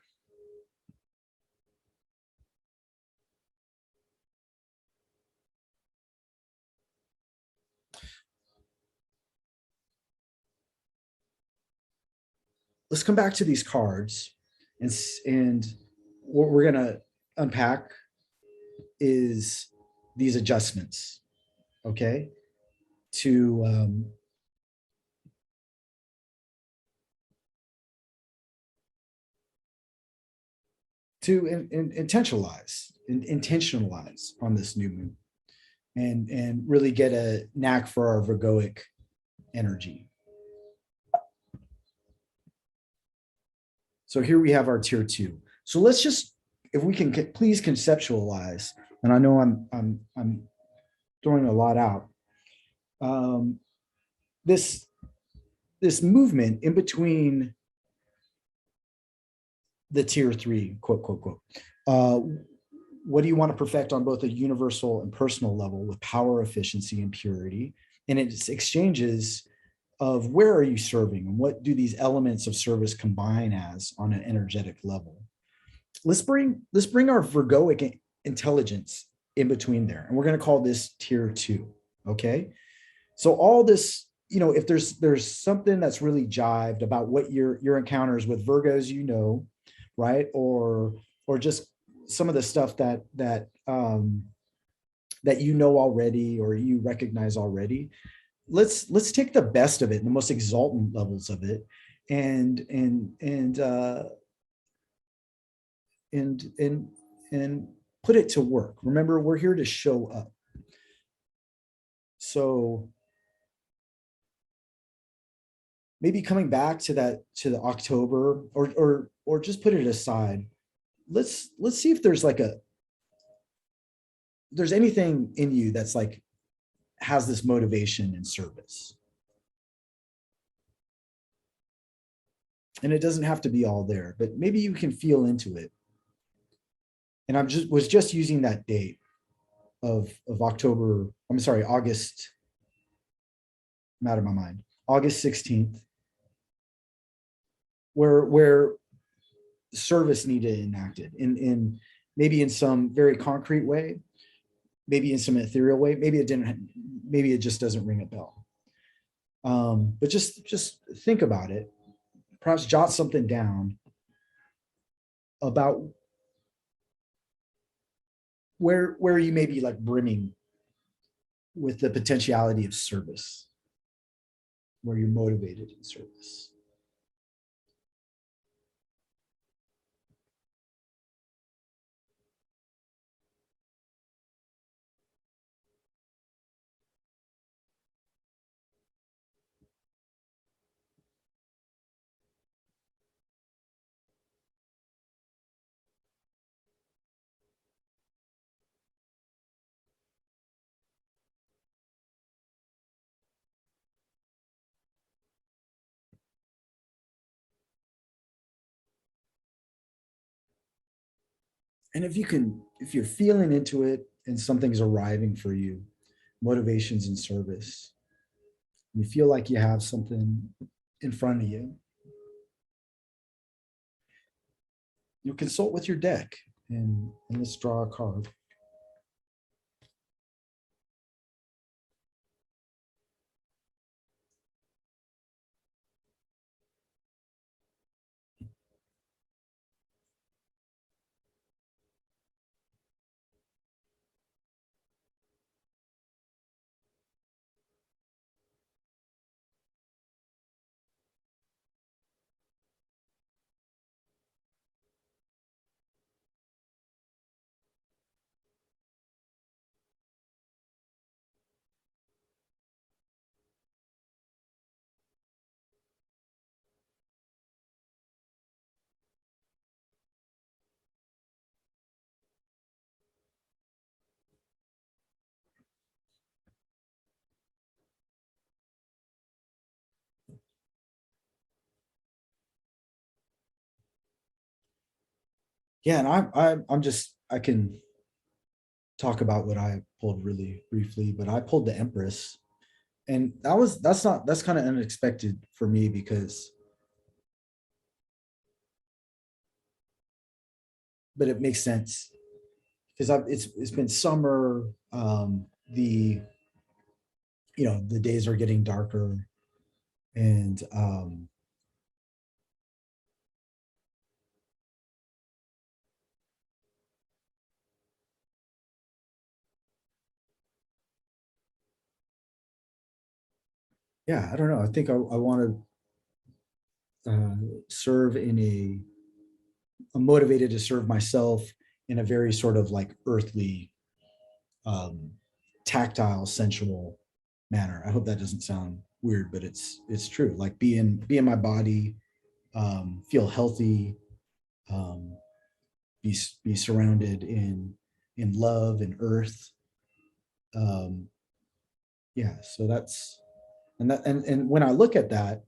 let's come back to these cards, and what we're gonna unpack is these adjustments, okay, to intentionalize on this new moon, and really get a knack for our Virgoic energy. So here we have our tier two. So let's just, if we can please conceptualize, and I know I'm throwing a lot out. Um, this this movement in between the tier three, quote, quote, quote. Uh, what do you want to perfect on both a universal and personal level with power, efficiency, and purity? And it's exchanges of where are you serving and what do these elements of service combine as on an energetic level. Let's bring our Virgoic intelligence in between there, and we're going to call this tier two. Okay, so all this, if there's something that's really jived about what your encounters with Virgos, right, or just some of the stuff that already, or you recognize already. Let's take the best of it, the most exaltant levels of it, and and and uh and and and put it to work. Remember, we're here to show up. So maybe coming back to the October, or just put it aside. Let's see if there's anything in you that's like has this motivation and service. And it doesn't have to be all there, but maybe you can feel into it. And I was just using that date of October, I'm sorry, August, I'm out of my mind, August 16th, where service needed enacted in maybe in some very concrete way, maybe in some ethereal way, maybe it just doesn't ring a bell. But just think about it, perhaps jot something down about where you may be like brimming with the potentiality of service, where you're motivated in service. And if you're feeling into it and something's arriving for you, motivations and service, you feel like you have something in front of you, you consult with your deck and let's draw a card. Yeah, and I'm just I can talk about what I pulled really briefly, but I pulled the Empress, and that's kind of unexpected for me because, but it makes sense because it's been summer. The the days are getting darker, and yeah, I don't know. I think I want to serve in I'm motivated to serve myself in a very sort of like earthly, um, tactile, sensual manner. I hope that doesn't sound weird, but it's true. Like be in my body, feel healthy, um, be surrounded in love and earth. Um, yeah, so that's and when I look at that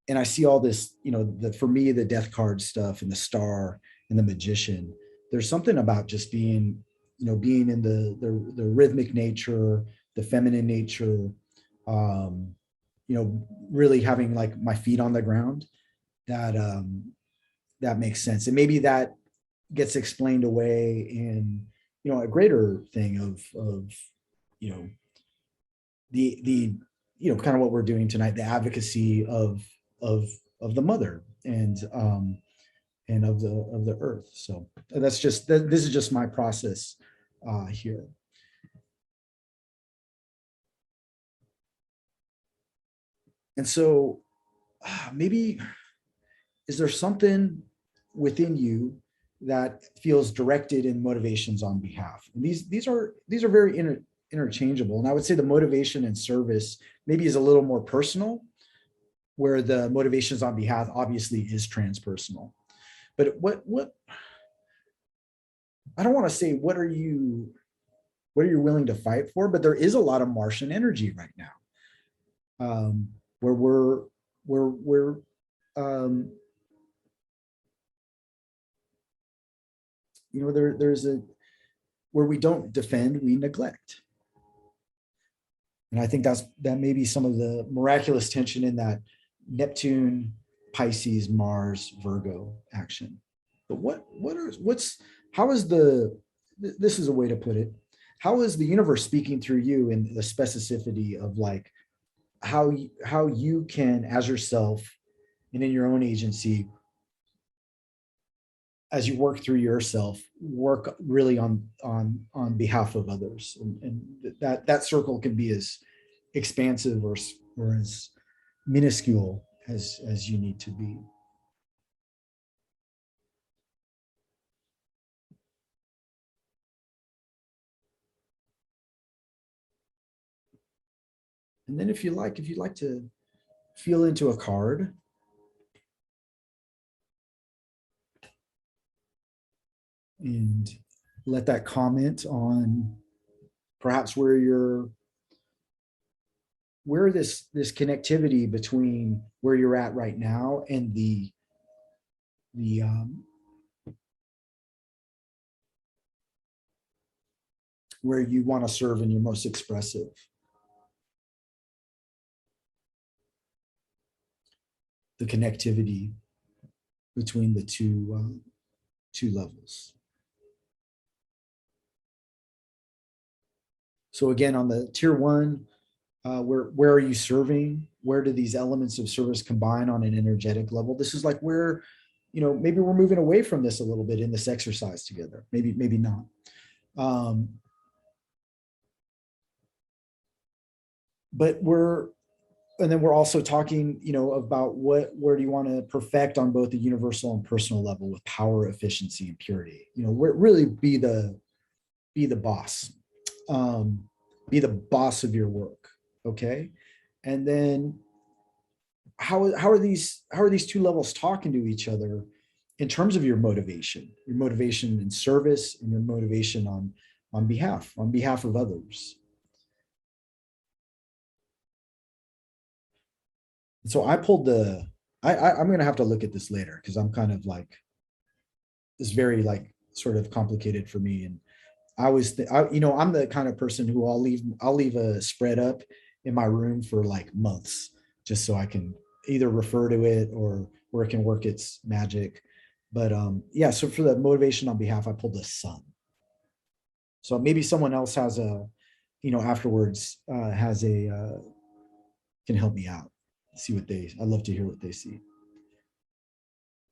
and I see all this, the for me the death card stuff and the star and the magician, there's something about just being, being in the rhythmic nature, the feminine nature, um, really having like my feet on the ground. That that makes sense, and maybe that gets explained away in a greater thing of you know the kind of what we're doing tonight, the advocacy of of the mother and of the earth. So this is just my process here. And so maybe is there something within you that feels directed in motivations on behalf? And these are very interchangeable. And I would say the motivation and service maybe is a little more personal, where the motivations on behalf obviously is transpersonal. But what I don't want to say what are you willing to fight for, but there is a lot of Martian energy right now, where we're um, there's a where we don't defend, we neglect. And I think that may be some of the miraculous tension in that Neptune, Pisces, Mars, Virgo action. But what's how is this is a way to put it. How is the universe speaking through you in the specificity of like how you can, as yourself and in your own agency, as you work through yourself, work really on behalf of others, and that circle can be as expansive or as minuscule as you need to be. And then if you'd like to feel into a card and let that comment on perhaps where this connectivity between where you're at right now and the where you want to serve and you're most expressive. The connectivity between the two levels. So again, on the tier one, where are you serving? Where do these elements of service combine on an energetic level? This is like where, maybe we're moving away from this a little bit in this exercise together. Maybe not. But then we're also talking, about where do you want to perfect on both the universal and personal level with power, efficiency, and purity. Where really be the boss, be the boss of your work. Okay, and then how are these two levels talking to each other in terms of your motivation in service, and your motivation on behalf of others. So I pulled I'm going to have to look at this later because I'm kind of like, it's very like sort of complicated for me. And I'm the kind of person who I'll leave a spread up in my room for like months, just so I can either refer to it or where it can work its magic. But yeah, so for the motivation on behalf, I pulled the sun. So maybe someone else has afterwards has can help me out. See what I'd love to hear what they see.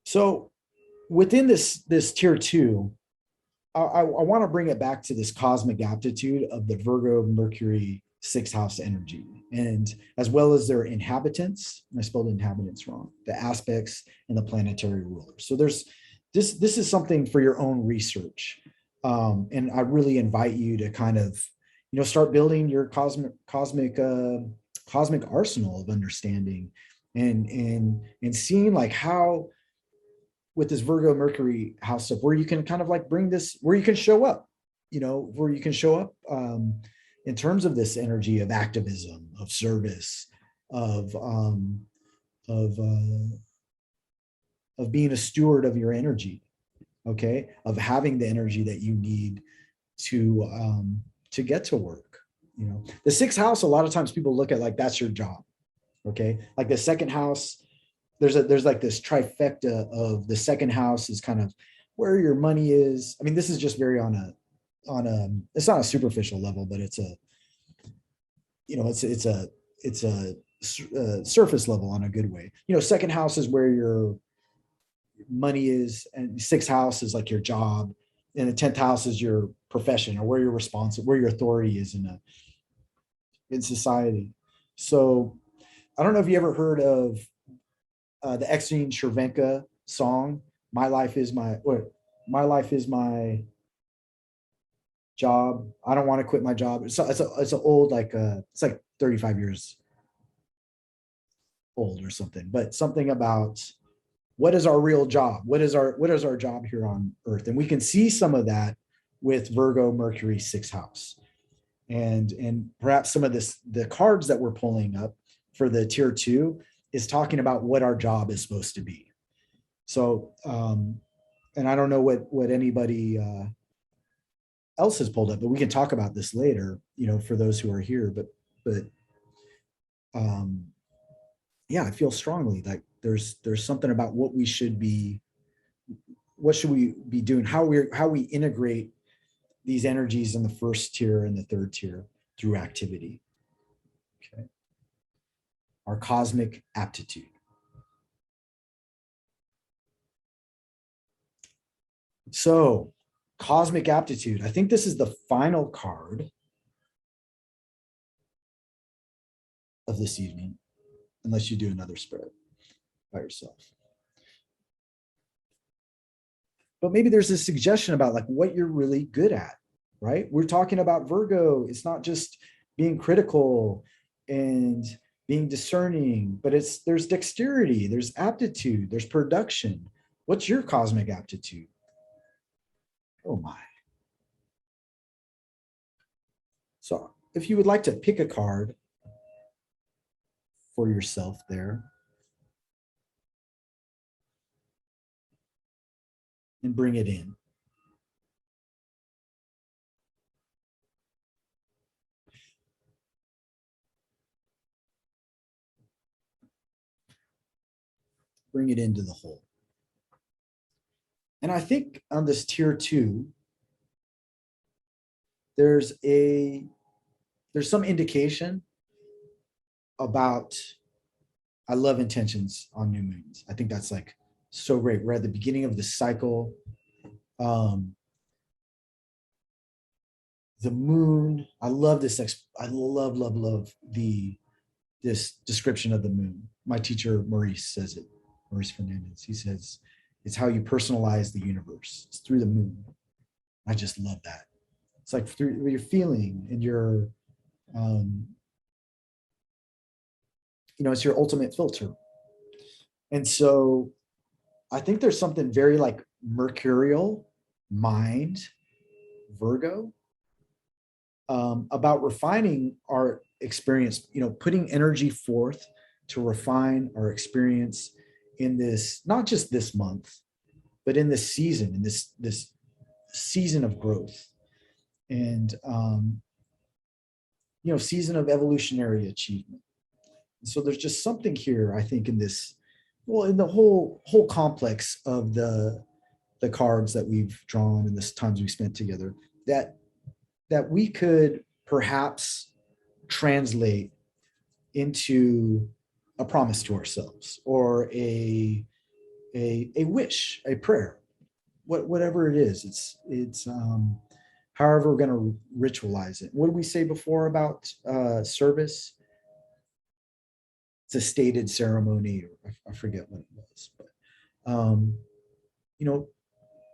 So within this tier two, I want to bring it back to this cosmic aptitude of the Virgo Mercury sixth house energy, and as well as their inhabitants. And I spelled inhabitants wrong. The aspects and the planetary rulers. So there's this is something for your own research, and I really invite you to kind of start building your cosmic arsenal of understanding, and seeing like how with this Virgo Mercury house stuff, where you can kind of like bring this, where you can show up, in terms of this energy of activism, of service, of of uh, of being a steward of your energy, okay, of having the energy that you need to get to work. The sixth house, a lot of times people look at like that's your job, okay, like the second house. There's like this trifecta of the second house is kind of where your money is. I mean, this is just very on a it's not a superficial level, but it's a it's a surface level on a good way. Second house is where your money is, and sixth house is like your job, and the 10th house is your profession, or where you're responsible, where your authority is in society. So I don't know if you ever heard of the Exene Cervenka song, My life is my job. I don't want to quit my job. It's an old, like it's like 35 years old or something, but something about what is our real job? What is our job here on earth? And we can see some of that with Virgo Mercury sixth house. And perhaps some of the cards that we're pulling up for the tier two is talking about what our job is supposed to be. So, and I don't know what anybody else has pulled up, but we can talk about this later, for those who are here. But yeah, I feel strongly like there's something about what should we be doing, how we integrate these energies in the first tier and the third tier through activity. Okay. Our cosmic aptitude. So, cosmic aptitude. I think this is the final card of this evening, unless you do another spread by yourself. But maybe there's a suggestion about like what you're really good at, right? We're talking about Virgo. It's not just being critical and being discerning, but there's dexterity, there's aptitude, there's production. What's your cosmic aptitude? Oh my. So if you would like to pick a card for yourself there and bring it in. bring it into the whole. And I think on this tier 2, there's some indication about, I love intentions on new moons. I think that's like so great. We're at the beginning of the cycle. The moon, I love this. I love this description of the moon. My teacher, Maurice, says it. Maurice Fernandez. He says, it's how you personalize the universe. It's through the moon. I just love that. It's like through your feeling and your, it's your ultimate filter. And so I think there's something very like mercurial, mind, Virgo, about refining our experience, putting energy forth to refine our experience in this, not just this month, but in this season, in this season of growth and, season of evolutionary achievement. And so there's just something here, I think, in this, in the whole complex of the cards that we've drawn and the times we spent together, that we could perhaps translate into a promise to ourselves or a wish, a prayer, whatever it is. It's however we're going to ritualize it. What did we say before about service? It's a stated ceremony, or I forget what it was, but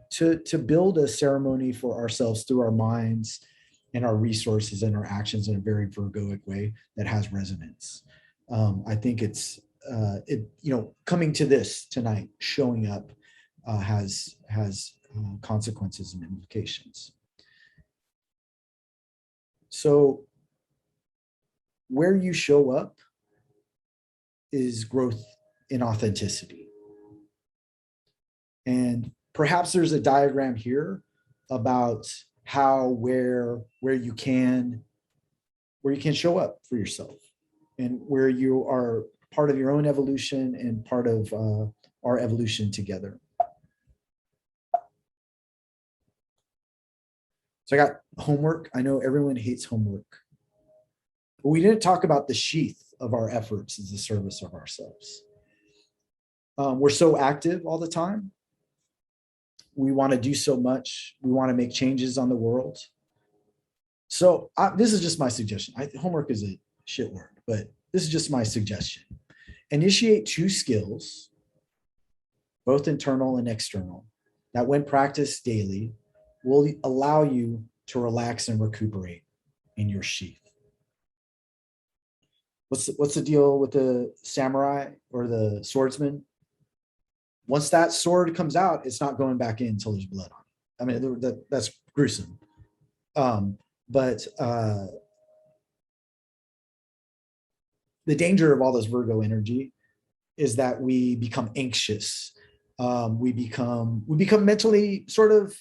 to build a ceremony for ourselves through our minds and our resources and our actions in a very Virgoic way that has resonance. I think it's coming to this tonight, showing up has consequences and implications. So where you show up is growth in authenticity. And perhaps there's a diagram here about how, where you can show up for yourself and where you are part of your own evolution and part of our evolution together. So I got homework. I know everyone hates homework, but we didn't talk about the sheath of our efforts as the service of ourselves. We're so active all the time. We want to do so much. We want to make changes on the world. So this is just my suggestion. Homework is a shit word, but this is just my suggestion. Initiate 2 skills, both internal and external, that when practiced daily will allow you to relax and recuperate in your sheath. What's the deal with the samurai or the swordsman? Once that sword comes out, it's not going back in until there's blood on it. I mean, that's gruesome. But the danger of all this Virgo energy is that we become anxious. We become mentally sort of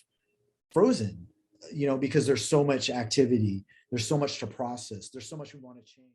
frozen, because there's so much activity. There's so much to process. There's so much we want to change.